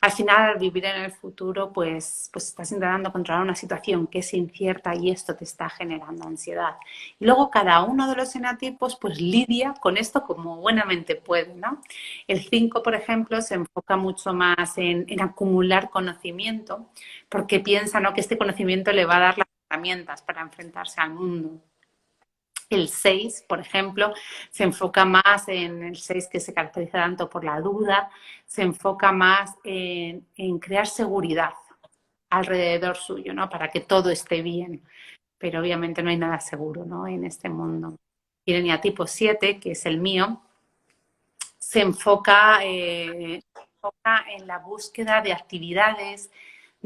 Al final, al vivir en el futuro, pues estás intentando controlar una situación que es incierta y esto te está generando ansiedad. Y luego cada uno de los eneatipos pues lidia con esto como buenamente puede, ¿no? El 5, por ejemplo, se enfoca mucho más en acumular conocimiento porque piensa, ¿no?, que este conocimiento le va a dar las herramientas para enfrentarse al mundo. El 6, por ejemplo, se enfoca más en el 6 que se caracteriza tanto por la duda, se enfoca más en crear seguridad alrededor suyo, ¿no? Para que todo esté bien. Pero obviamente no hay nada seguro, ¿no?, en este mundo. Y el eneatipo 7, que es el mío, se enfoca en la búsqueda de actividades,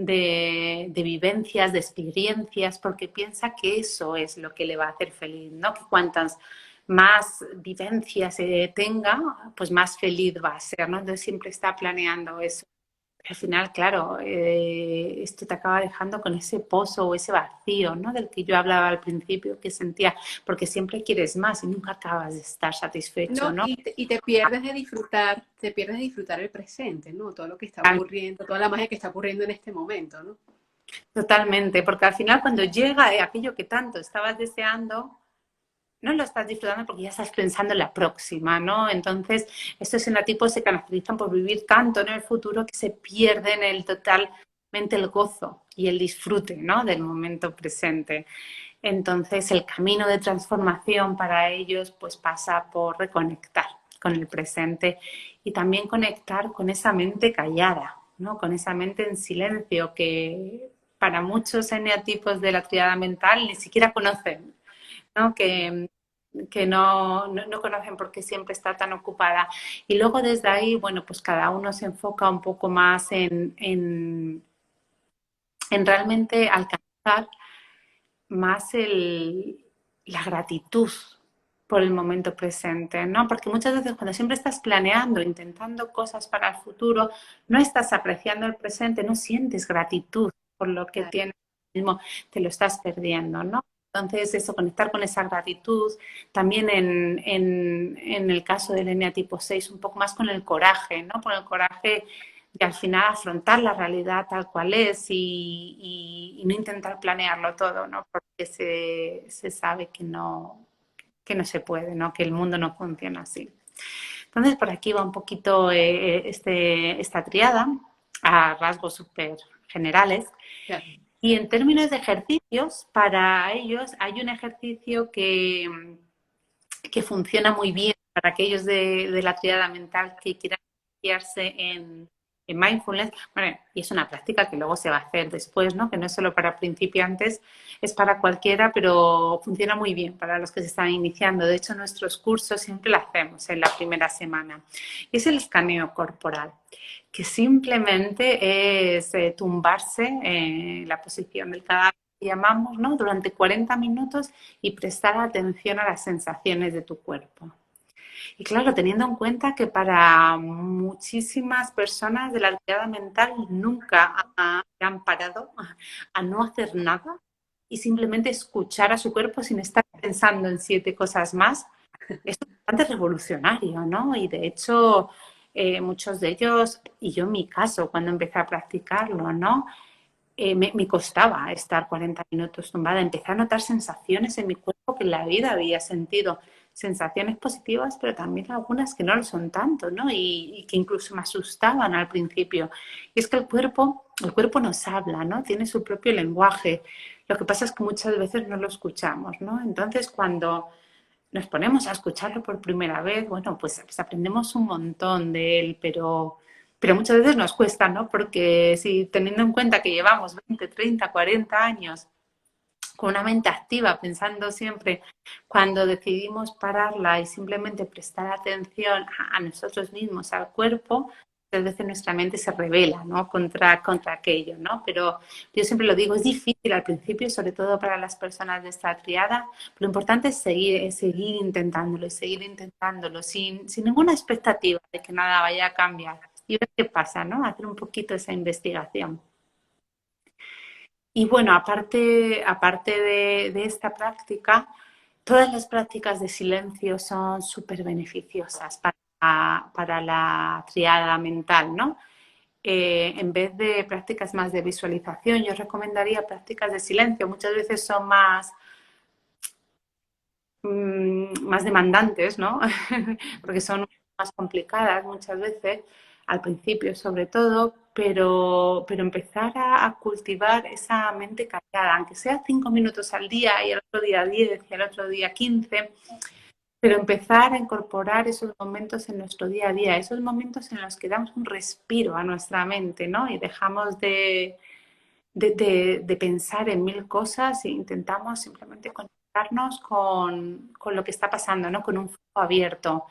de vivencias, de experiencias, porque piensa que eso es lo que le va a hacer feliz, ¿no? Que cuantas más vivencias tenga, pues más feliz va a ser, ¿no? Entonces siempre está planeando eso. Al final, claro, esto te acaba dejando con ese pozo o ese vacío, ¿no?, del que yo hablaba al principio, que sentía, porque siempre quieres más y nunca acabas de estar satisfecho, No, ¿no? y te pierdes de disfrutar el presente, ¿no? Todo lo que está Al- ocurriendo, toda la magia que está ocurriendo en este momento, ¿no? Totalmente, porque al final cuando llega aquello que tanto estabas deseando, no lo estás disfrutando porque ya estás pensando en la próxima, ¿no? Entonces, estos enatipos se caracterizan por vivir tanto en el futuro que se pierden totalmente el gozo y el disfrute, ¿no?, del momento presente. Entonces, el camino de transformación para ellos pues pasa por reconectar con el presente y también conectar con esa mente callada, ¿no?, con esa mente en silencio que para muchos eneatipos de la triada mental ni siquiera conocen, ¿no? Que no conocen porque siempre está tan ocupada. Y luego desde ahí, bueno, pues cada uno se enfoca un poco más en realmente alcanzar más la gratitud por el momento presente, ¿no? Porque muchas veces cuando siempre estás planeando, intentando cosas para el futuro, no estás apreciando el presente, no sientes gratitud por lo que Claro. tienes mismo, te lo estás perdiendo, ¿no? Entonces, eso, conectar con esa gratitud, también en el caso del eneatipo 6, un poco más con el coraje, ¿no? Con el coraje de al final afrontar la realidad tal cual es y no intentar planearlo todo, ¿no? Porque se sabe que no se puede, ¿no? Que el mundo no funciona así. Entonces, por aquí va un poquito esta triada a rasgos súper generales. Claro. Y en términos de ejercicios, para ellos hay un ejercicio que funciona muy bien para aquellos de la triada mental que quieran iniciarse en mindfulness. Bueno, y es una práctica que luego se va a hacer después, ¿no? Que no es solo para principiantes, es para cualquiera, pero funciona muy bien para los que se están iniciando. De hecho, nuestros cursos siempre lo hacemos en la primera semana. Es el escaneo corporal, que simplemente es tumbarse en la posición del cadáver que llamamos, ¿no?, durante 40 minutos y prestar atención a las sensaciones de tu cuerpo. Y claro, teniendo en cuenta que para muchísimas personas de la actividad mental nunca han parado a no hacer nada y simplemente escuchar a su cuerpo sin estar pensando en 7 cosas más, es bastante revolucionario, ¿no? Y de hecho, muchos de ellos, y yo en mi caso, cuando empecé a practicarlo, ¿no?, me costaba estar 40 minutos tumbada. Empecé a notar sensaciones en mi cuerpo que en la vida había sentido. Sensaciones positivas, pero también algunas que no lo son tanto, ¿no? Y que incluso me asustaban al principio. Y es que el cuerpo nos habla, ¿no? Tiene su propio lenguaje. Lo que pasa es que muchas veces no lo escuchamos, ¿no? Entonces, cuando nos ponemos a escucharlo por primera vez, bueno, pues aprendemos un montón de él, pero muchas veces nos cuesta, ¿no? Porque si teniendo en cuenta que llevamos 20, 30, 40 años con una mente activa, pensando siempre cuando decidimos pararla y simplemente prestar atención a nosotros mismos, al cuerpo, muchas veces nuestra mente se revela, ¿no? contra aquello, ¿no? Pero yo siempre lo digo, es difícil al principio, sobre todo para las personas de esta triada. Lo importante es seguir intentándolo, sin ninguna expectativa de que nada vaya a cambiar y ver qué pasa, ¿no? Hacer un poquito esa investigación. Y bueno, aparte de esta práctica, todas las prácticas de silencio son súper beneficiosas para la triada mental, ¿no? En vez de prácticas más de visualización, yo recomendaría prácticas de silencio. Muchas veces son más demandantes, ¿no? Porque son más complicadas muchas veces, al principio sobre todo, pero empezar a cultivar esa mente callada, aunque sea 5 minutos al día y el otro día 10 y el otro día 15, pero empezar a incorporar esos momentos en nuestro día a día, esos momentos en los que damos un respiro a nuestra mente, ¿no? Y dejamos de pensar en mil cosas e intentamos simplemente conectarnos con lo que está pasando, ¿no? Con un foco abierto.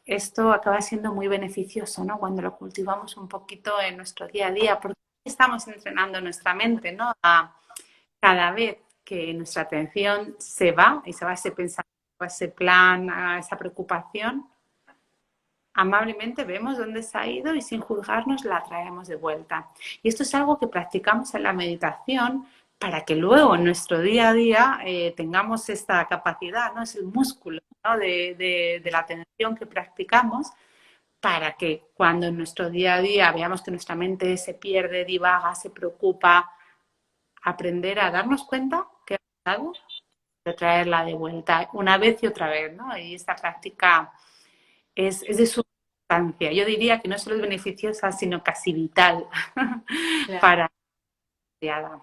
Esto acaba siendo muy beneficioso, ¿no? Cuando lo cultivamos un poquito en nuestro día a día, porque estamos entrenando nuestra mente, ¿no? A cada vez que nuestra atención se va y se va a ese pensamiento, a ese plan, a esa preocupación, amablemente vemos dónde se ha ido y sin juzgarnos la traemos de vuelta. Y esto es algo que practicamos en la meditación para que luego en nuestro día a día tengamos esta capacidad, ¿no? Es el músculo, ¿no? de la atención que practicamos para que cuando en nuestro día a día veamos que nuestra mente se pierde, divaga, se preocupa, aprender a darnos cuenta que ha pasado, de traerla de vuelta una vez y otra vez, ¿no? Y esta práctica es de su importancia. Yo diría que no solo es beneficiosa, sino casi vital Claro. para la criada.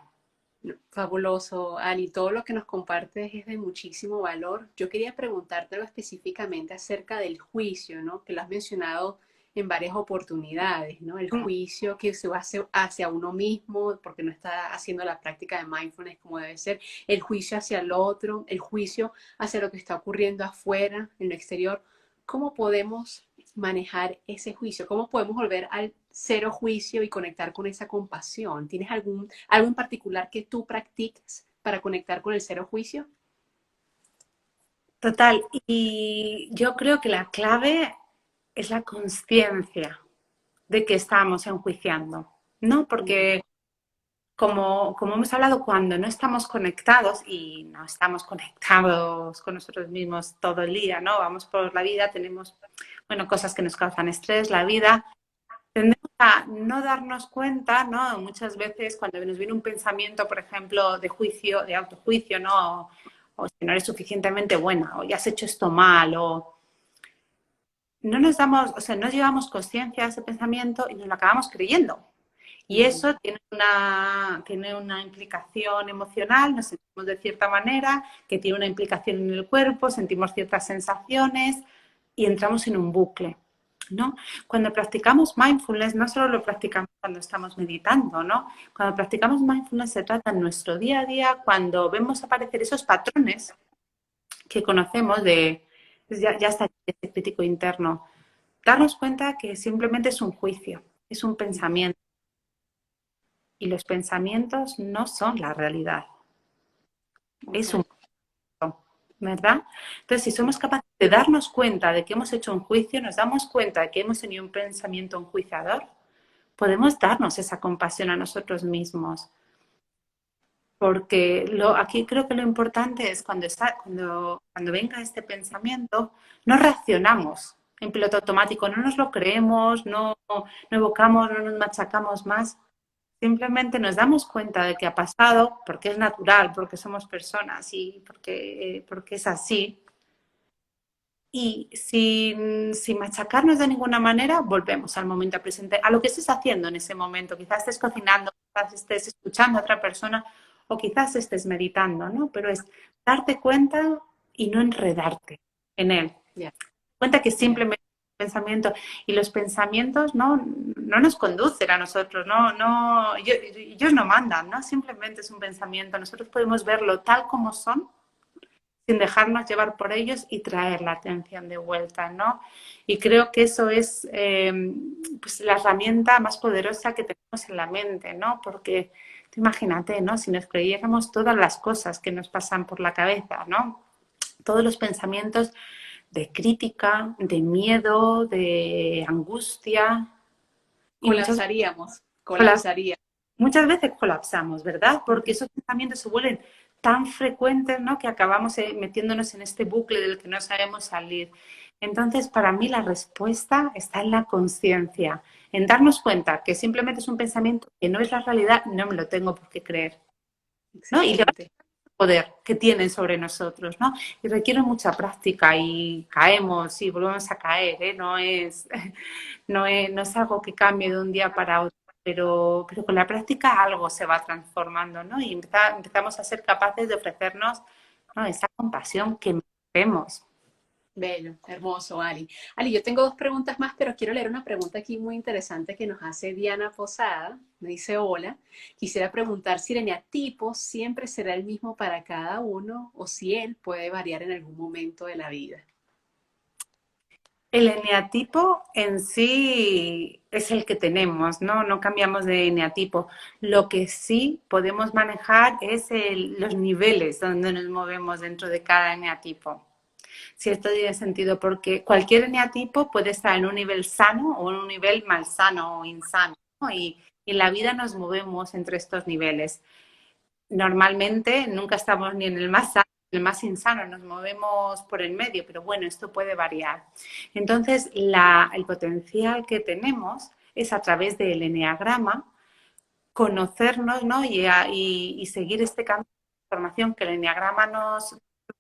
Fabuloso, Ali. Todo lo que nos compartes es de muchísimo valor. Yo quería preguntarte algo específicamente acerca del juicio, ¿no? Que lo has mencionado en varias oportunidades, ¿no? El juicio que se hace hacia uno mismo porque no está haciendo la práctica de mindfulness como debe ser, el juicio hacia el otro, el juicio hacia lo que está ocurriendo afuera, en lo exterior. ¿Cómo podemos manejar ese juicio? ¿Cómo podemos volver al cero juicio y conectar con esa compasión? ¿Tienes algo en particular que tú practiques para conectar con el cero juicio? Total, y yo creo que la clave es la conciencia de que estamos enjuiciando, ¿no? Porque como hemos hablado, cuando no estamos conectados y no estamos conectados con nosotros mismos todo el día, ¿no? Vamos por la vida, tenemos, bueno, cosas que nos causan estrés, la vida, tendemos a no darnos cuenta, ¿no? Muchas veces cuando nos viene un pensamiento, por ejemplo, de juicio, de autojuicio, ¿no? O si no eres suficientemente buena, o ya has hecho esto mal, o no nos damos, o sea, no llevamos conciencia de ese pensamiento y nos lo acabamos creyendo. Y eso tiene una implicación emocional, nos sentimos de cierta manera, que tiene una implicación en el cuerpo, sentimos ciertas sensaciones y entramos en un bucle, ¿no? Cuando practicamos mindfulness, no solo lo practicamos cuando estamos meditando, ¿no? Cuando practicamos mindfulness se trata en nuestro día a día, cuando vemos aparecer esos patrones que conocemos de, pues ya está ese crítico interno, darnos cuenta que simplemente es un juicio, es un pensamiento. Y los pensamientos no son la realidad, es un Okay. juicio, ¿verdad? Entonces, si somos capaces de darnos cuenta de que hemos hecho un juicio, nos damos cuenta de que hemos tenido un pensamiento enjuiciador, podemos darnos esa compasión a nosotros mismos. Porque aquí creo que lo importante es cuando venga este pensamiento, no reaccionamos en piloto automático, no nos lo creemos, no evocamos, no nos machacamos más, simplemente nos damos cuenta de que ha pasado, porque es natural, porque somos personas y porque es así. Y sin machacarnos de ninguna manera, volvemos al momento presente, a lo que estés haciendo en ese momento. Quizás estés cocinando, quizás estés escuchando a otra persona o quizás estés meditando, ¿no? Pero es darte cuenta y no enredarte en él. Ya, Cuenta que ya. simplemente es un pensamiento y los pensamientos no nos conducen a nosotros, ellos no mandan, ¿no? Simplemente es un pensamiento. Nosotros podemos verlo tal como son sin dejarnos llevar por ellos y traer la atención de vuelta, ¿no? Y creo que eso es pues la herramienta más poderosa que tenemos en la mente, ¿no? Porque tú imagínate, ¿no? Si nos creyéramos todas las cosas que nos pasan por la cabeza, ¿no? Todos los pensamientos de crítica, de miedo, de angustia y Colapsaríamos, colapsaría. muchas veces colapsamos, ¿verdad? Porque esos pensamientos se vuelven tan frecuentes, ¿no? Que acabamos metiéndonos en este bucle del que no sabemos salir. Entonces, para mí la respuesta está en la conciencia, en darnos cuenta que simplemente es un pensamiento que no es la realidad, no me lo tengo por qué creer, ¿no? Y Excelente. poder que tienen sobre nosotros, ¿no? Y requiere mucha práctica y caemos y volvemos a caer, ¿eh? No es algo que cambie de un día para otro, pero con la práctica algo se va transformando, ¿no? Y empezamos a ser capaces de ofrecernos, ¿no? Esa compasión que merecemos. Bello, hermoso, Ali. Ali, yo tengo dos preguntas más, pero quiero leer una pregunta aquí muy interesante que nos hace Diana Posada. Me dice, hola, quisiera preguntar si el eneatipo siempre será el mismo para cada uno o si él puede variar en algún momento de la vida. El eneatipo en sí es el que tenemos, ¿no? No cambiamos de eneatipo. Lo que sí podemos manejar es los niveles donde nos movemos dentro de cada eneatipo. Si esto tiene sentido, porque cualquier eneatipo puede estar en un nivel sano o en un nivel malsano o insano, ¿no? Y en la vida nos movemos entre estos niveles. Normalmente nunca estamos ni en el más sano ni en el más insano, nos movemos por el medio, pero bueno, esto puede variar. Entonces, el potencial que tenemos es a través del eneagrama conocernos, ¿no? Y seguir este cambio de información que el eneagrama nos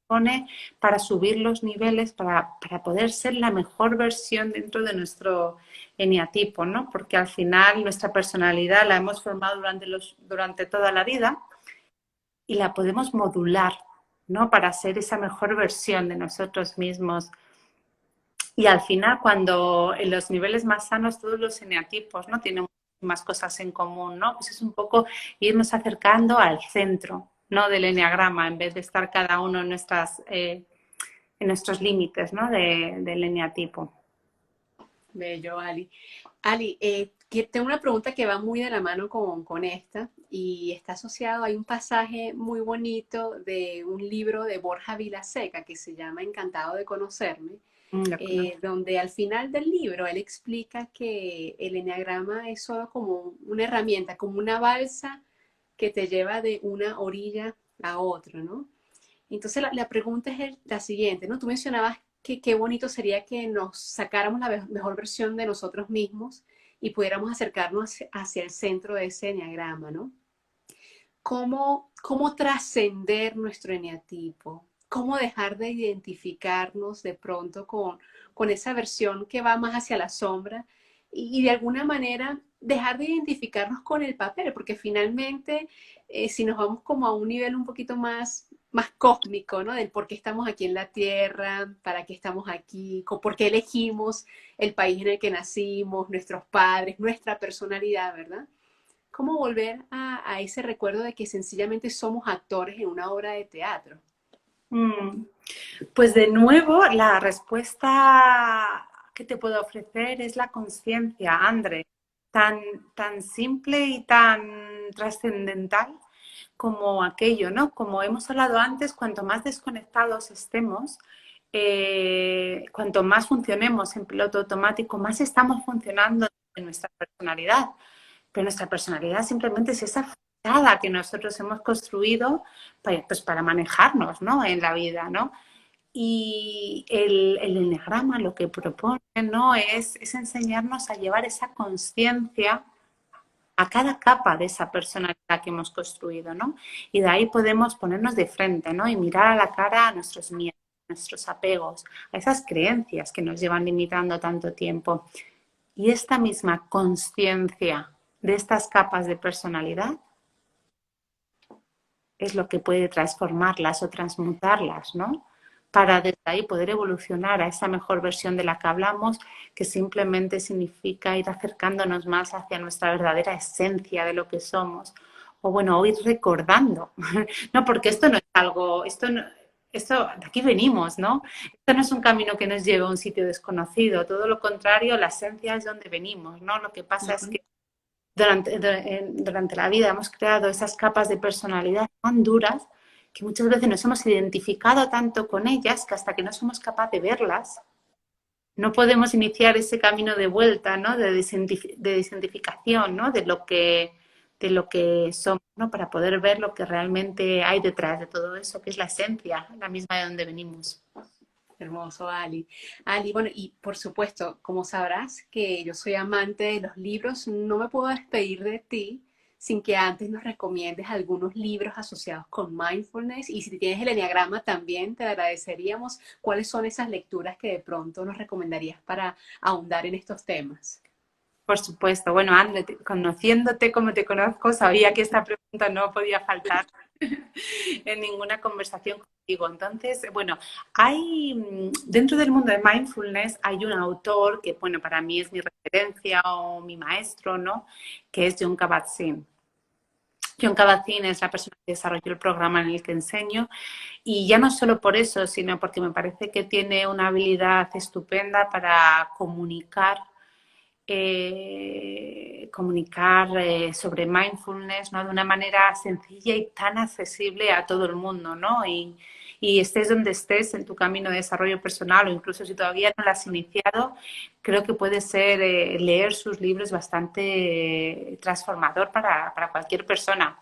propone para subir los niveles, para poder ser la mejor versión dentro de nuestro eneatipo, ¿no? Porque al final nuestra personalidad la hemos formado durante toda la vida y la podemos modular, ¿no? Para ser esa mejor versión de nosotros mismos. Y al final, cuando en los niveles más sanos, todos los eneatipos, ¿no? Tienen más cosas en común, ¿no? Pues es un poco irnos acercando al centro, ¿no? Del eneagrama, en vez de estar cada uno en nuestros límites, ¿no? Del eneatipo. Bello, Ali. Ali, tengo una pregunta que va muy de la mano con esta y está asociado, hay un pasaje muy bonito de un libro de Borja Vilaseca que se llama Encantado de conocerme, Lo conozco. donde al final del libro él explica que el eneagrama es solo como una herramienta, como una balsa que te lleva de una orilla a otra, ¿no? Entonces la pregunta es la siguiente, ¿no? Tú mencionabas que qué bonito sería que nos sacáramos la mejor versión de nosotros mismos y pudiéramos acercarnos hacia el centro de ese eneagrama, ¿no? ¿Cómo trascender nuestro eneatipo? ¿Cómo dejar de identificarnos de pronto con esa versión que va más hacia la sombra y de alguna manera dejar de identificarnos con el papel? Porque finalmente, si nos vamos como a un nivel un poquito más cósmico, ¿no? Del por qué estamos aquí en la Tierra, para qué estamos aquí, por qué elegimos el país en el que nacimos, nuestros padres, nuestra personalidad, ¿verdad? ¿Cómo volver a ese recuerdo de que sencillamente somos actores en una obra de teatro? Mm. Pues de nuevo, la respuesta que te puedo ofrecer es la conciencia, André, tan, tan simple y tan trascendental como aquello, ¿no? Como hemos hablado antes, cuanto más desconectados estemos, cuanto más funcionemos en piloto automático, más estamos funcionando en nuestra personalidad. Pero nuestra personalidad simplemente es esa fachada que nosotros hemos construido pues para manejarnos, ¿no? En la vida, ¿no? Y el enneagrama lo que propone, ¿no? Es enseñarnos a llevar esa conciencia a cada capa de esa personalidad que hemos construido, ¿no? Y de ahí podemos ponernos de frente, ¿no? Y mirar a la cara a nuestros miedos, a nuestros apegos, a esas creencias que nos llevan limitando tanto tiempo. Y esta misma conciencia de estas capas de personalidad es lo que puede transformarlas o transmutarlas, ¿no? Para desde ahí poder evolucionar a esa mejor versión de la que hablamos, que simplemente significa ir acercándonos más hacia nuestra verdadera esencia de lo que somos. O bueno, o ir recordando, ¿no? Porque esto no es algo, esto de aquí venimos, ¿no? Esto no es un camino que nos lleve a un sitio desconocido, todo lo contrario, la esencia es donde venimos, ¿no? Lo que pasa es que durante la vida hemos creado esas capas de personalidad tan duras que muchas veces nos hemos identificado tanto con ellas que hasta que no somos capaces de verlas, no podemos iniciar ese camino de vuelta, ¿no? De desidentificación, ¿no? De lo que somos, ¿no? Para poder ver lo que realmente hay detrás de todo eso, que es la esencia, la misma de donde venimos. Hermoso, Ali. Ali, bueno, y por supuesto, como sabrás que yo soy amante de los libros, no me puedo despedir de ti sin que antes nos recomiendes algunos libros asociados con mindfulness. Y si tienes el enneagrama también, te agradeceríamos. ¿Cuáles son esas lecturas que de pronto nos recomendarías para ahondar en estos temas? Por supuesto. Bueno, André, conociéndote como te conozco, sabía que esta pregunta no podía faltar en ninguna conversación contigo. Entonces, bueno, dentro del mundo de mindfulness hay un autor que, bueno, para mí es mi referencia o mi maestro, ¿no? Que es Jon Kabat-Zinn. Jon Kabat-Zinn es la persona que desarrolló el programa en el que enseño y ya no solo por eso, sino porque me parece que tiene una habilidad estupenda para comunicar sobre mindfulness, ¿no? De una manera sencilla y tan accesible a todo el mundo, ¿no? Y estés donde estés en tu camino de desarrollo personal o incluso si todavía no lo has iniciado, creo que puede ser leer sus libros bastante transformador para cualquier persona.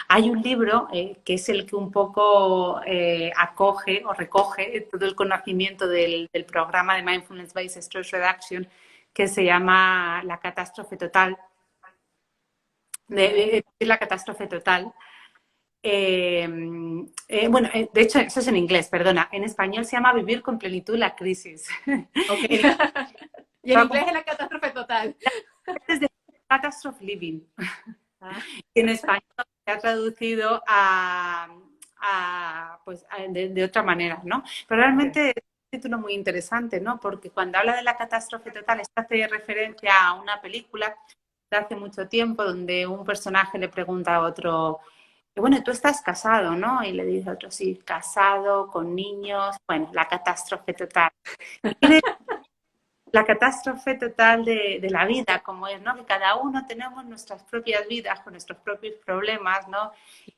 Hay un libro que es el que un poco acoge o recoge todo el conocimiento del programa de Mindfulness Based Stress Reduction que se llama La catástrofe total. La catástrofe total. Bueno, de hecho, eso es en inglés, perdona. En español se llama Vivir con plenitud la crisis. Ok. Y en inglés es la catástrofe total. Es de Catastrophe Living. Ah, En español se ha traducido de otra manera, ¿no? Pero realmente es un título muy interesante, ¿no? Porque cuando habla de la catástrofe total, esto hace referencia a una película de hace mucho tiempo donde un personaje le pregunta a otro, bueno, tú estás casado, ¿no? Y le dice a otro, sí, casado, con niños, bueno, la catástrofe total. La catástrofe total de la vida, como es, ¿no? Que cada uno tenemos nuestras propias vidas con nuestros propios problemas, ¿no? ¿No?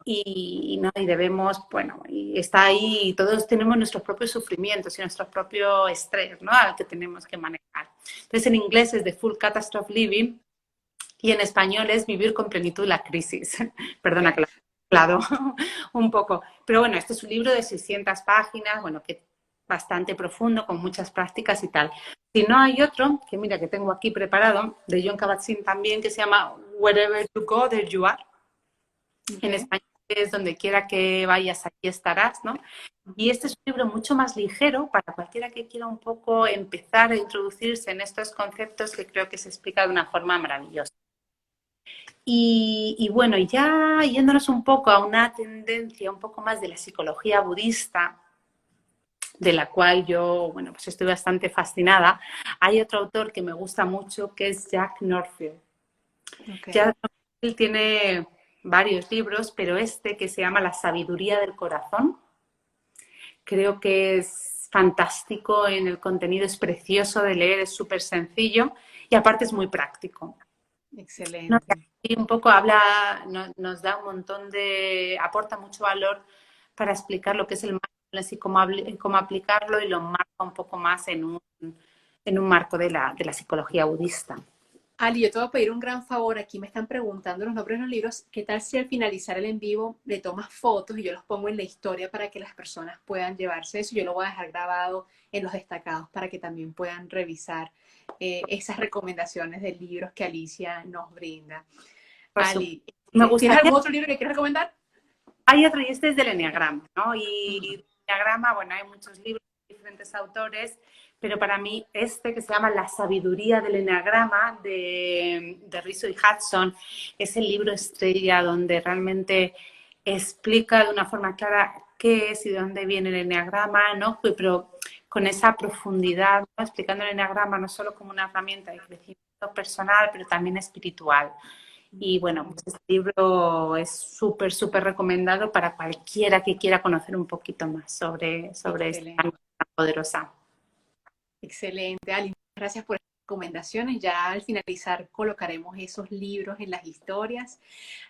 Y debemos, bueno, y está ahí, y todos tenemos nuestros propios sufrimientos y nuestro propio estrés, ¿no? Al que tenemos que manejar. Entonces, en inglés es The Full Catastrophe Living y en español es Vivir con plenitud la crisis. Perdona que lo he mezclado un poco. Pero bueno, este es un libro de 600 páginas, bueno, que bastante profundo, con muchas prácticas y tal. Si no, hay otro, que mira, que tengo aquí preparado, de Jon Kabat-Zinn también, que se llama Wherever you go, there you are. En español es donde quiera que vayas, aquí estarás, ¿no? Y este es un libro mucho más ligero para cualquiera que quiera un poco empezar a introducirse en estos conceptos que creo que se explica de una forma maravillosa. Y bueno, ya yéndonos un poco a una tendencia un poco más de la psicología budista, de la cual yo, bueno, pues estoy bastante fascinada. Hay otro autor que me gusta mucho que es Jack Norfield. okay. Jack Norfield tiene varios libros, pero este que se llama La sabiduría del corazón, creo que es fantástico en el contenido, es precioso de leer, es súper sencillo y aparte es muy práctico. Excelente. Y un poco habla, nos da un montón aporta mucho valor para explicar lo que es el mindfulness y cómo aplicarlo y lo marca un poco más en un marco de la psicología budista. Ali, yo te voy a pedir un gran favor. Aquí me están preguntando los nombres de los libros. ¿Qué tal si al finalizar el en vivo le tomas fotos y yo los pongo en la historia para que las personas puedan llevarse eso? Yo lo voy a dejar grabado en los destacados para que también puedan revisar esas recomendaciones de libros que Alicia nos brinda. Por supuesto. Ali, Me ¿tienes gustaría. algún otro libro que quieras recomendar? Hay otro, y este es del Eneagrama, ¿no? Ujú. Y del Eneagrama, bueno, hay muchos libros de diferentes autores, pero para mí este que se llama La sabiduría del Eneagrama de Rizzo y Hudson es el libro estrella donde realmente explica de una forma clara qué es y de dónde viene el Eneagrama, ¿no? Pero con esa profundidad, ¿no? Explicando el Eneagrama no solo como una herramienta de crecimiento personal, pero también espiritual. Y bueno, pues este libro es súper, súper recomendado para cualquiera que quiera conocer un poquito más sobre esta Excelente. tan poderosa. Excelente, Ali. Gracias por las recomendaciones. Ya al finalizar colocaremos esos libros en las historias.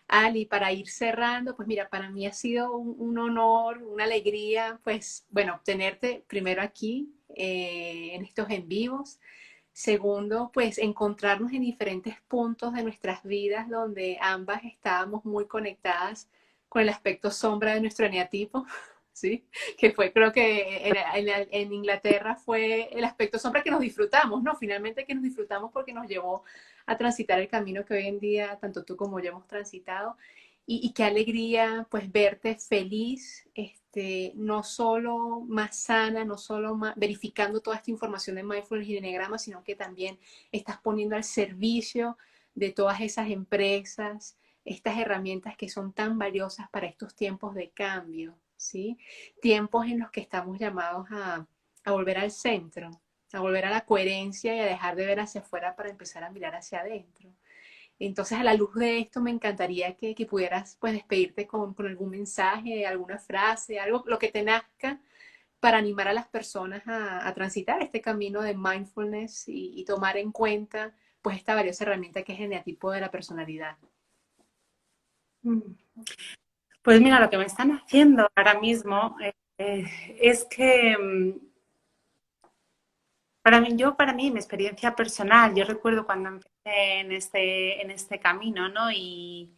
Ali, para ir cerrando, pues mira, para mí ha sido un honor, una alegría, pues bueno, tenerte primero aquí en estos en vivos. Segundo, pues encontrarnos en diferentes puntos de nuestras vidas donde ambas estábamos muy conectadas con el aspecto sombra de nuestro eneatipo, ¿sí? Que fue, creo que en Inglaterra fue el aspecto sombra que nos disfrutamos, ¿no? Finalmente que nos disfrutamos porque nos llevó a transitar el camino que hoy en día tanto tú como yo hemos transitado. Y qué alegría pues verte feliz, no solo más sana, no solo más, verificando toda esta información de mindfulness y de enneagrama, sino que también estás poniendo al servicio de todas esas empresas estas herramientas que son tan valiosas para estos tiempos de cambio, ¿sí? Tiempos en los que estamos llamados a volver al centro, a volver a la coherencia y a dejar de ver hacia afuera para empezar a mirar hacia adentro. Entonces, a la luz de esto, me encantaría que pudieras pues, despedirte con algún mensaje, alguna frase, algo, lo que te nazca para animar a las personas a transitar este camino de mindfulness y tomar en cuenta pues, esta valiosa herramienta que es el eneatipo de la personalidad. Pues mira, lo que me están haciendo ahora mismo es que para mí, mi experiencia personal, yo recuerdo cuando empecé en este camino, ¿no? Y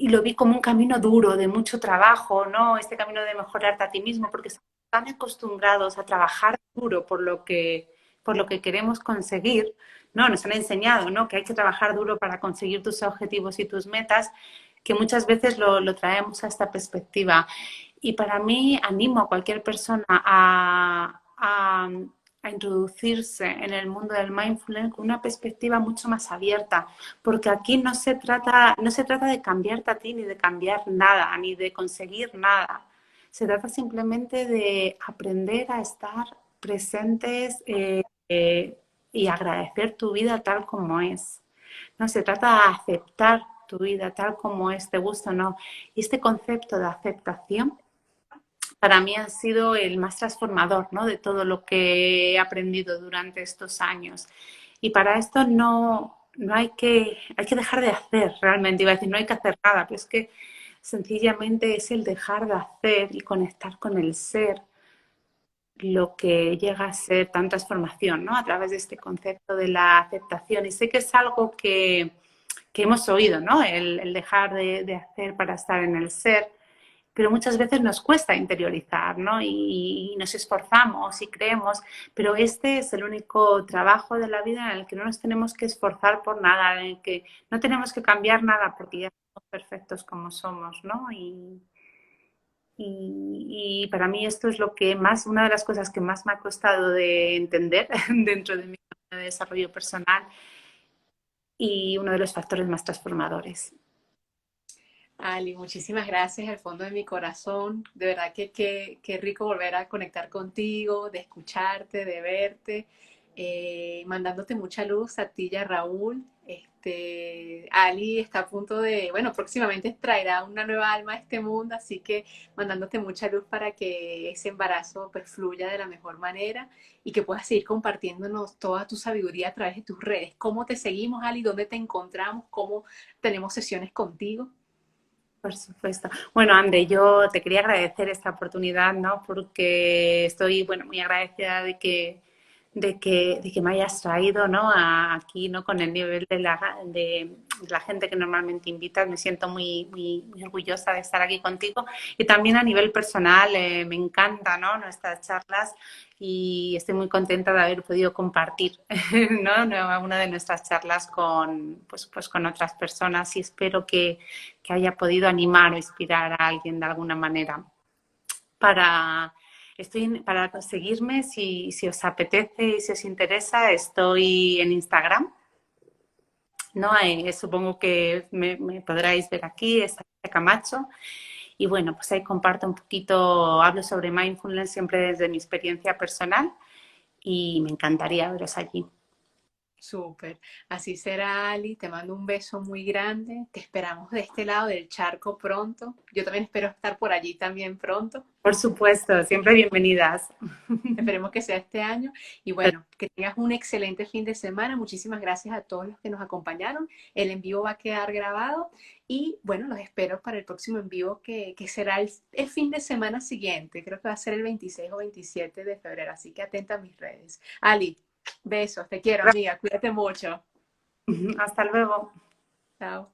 lo vi como un camino duro, de mucho trabajo, ¿no? Este camino de mejorarte a ti mismo, porque estamos tan acostumbrados a trabajar duro por lo que queremos conseguir, ¿no? Nos han enseñado, ¿no? Que hay que trabajar duro para conseguir tus objetivos y tus metas, que muchas veces lo traemos a esta perspectiva. Y para mí, animo a cualquier persona a introducirse en el mundo del mindfulness con una perspectiva mucho más abierta, porque aquí no se trata de cambiarte a ti, ni de cambiar nada, ni de conseguir nada. Se trata simplemente de aprender a estar presentes y agradecer tu vida tal como es. No se trata de aceptar tu vida tal como es, te gusta o no. Y este concepto de aceptación para mí ha sido el más transformador, ¿no? De todo lo que he aprendido durante estos años. Y para esto no hay que dejar de hacer realmente. Iba a decir, no hay que hacer nada, pero es que sencillamente es el dejar de hacer y conectar con el ser lo que llega a ser tan transformación, ¿no? A través de este concepto de la aceptación. Y sé que es algo que hemos oído, ¿no? El dejar de hacer para estar en el ser, pero muchas veces nos cuesta interiorizar, ¿no? Y nos esforzamos y creemos, pero este es el único trabajo de la vida en el que no nos tenemos que esforzar por nada, en el que no tenemos que cambiar nada porque ya somos perfectos como somos, ¿no? Y para mí esto es lo que más, una de las cosas que más me ha costado de entender dentro de mi desarrollo personal y uno de los factores más transformadores. Ali, muchísimas gracias al fondo de mi corazón. De verdad que qué rico volver a conectar contigo, de escucharte, de verte, mandándote mucha luz a ti y a Raúl. Ali está a punto de, bueno, próximamente traerá una nueva alma a este mundo, así que mandándote mucha luz para que ese embarazo pues fluya de la mejor manera y que puedas seguir compartiéndonos toda tu sabiduría a través de tus redes. ¿Cómo te seguimos, Ali? ¿Dónde te encontramos? ¿Cómo tenemos sesiones contigo? Por supuesto. Bueno, André, yo te quería agradecer esta oportunidad, ¿no? Porque estoy, bueno, muy agradecida de que me hayas traído, ¿no? Aquí, ¿no? Con el nivel de la gente que normalmente invitas. Me siento muy orgullosa de estar aquí contigo. Y también a nivel personal, me encanta, ¿no? Nuestras charlas y estoy muy contenta de haber podido compartir, ¿no? Una de nuestras charlas pues con otras personas y espero que haya podido animar o inspirar a alguien de alguna manera para, para seguirme, si os apetece y si os interesa, estoy en Instagram, ¿no? Supongo que me podráis ver aquí, es Camacho. Y bueno, pues ahí comparto un poquito, hablo sobre mindfulness siempre desde mi experiencia personal y me encantaría veros allí. Súper. Así será, Ali. Te mando un beso muy grande. Te esperamos de este lado del charco pronto. Yo también espero estar por allí también pronto. Por supuesto, siempre bienvenidas. Esperemos que sea este año. Y bueno, que tengas un excelente fin de semana. Muchísimas gracias a todos los que nos acompañaron. El en vivo va a quedar grabado. Y bueno, los espero para el próximo en vivo que será el fin de semana siguiente. Creo que va a ser el 26 o 27 de febrero. Así que atenta a mis redes. Ali, besos. Te quiero, amiga. Cuídate mucho. Hasta luego. Chao.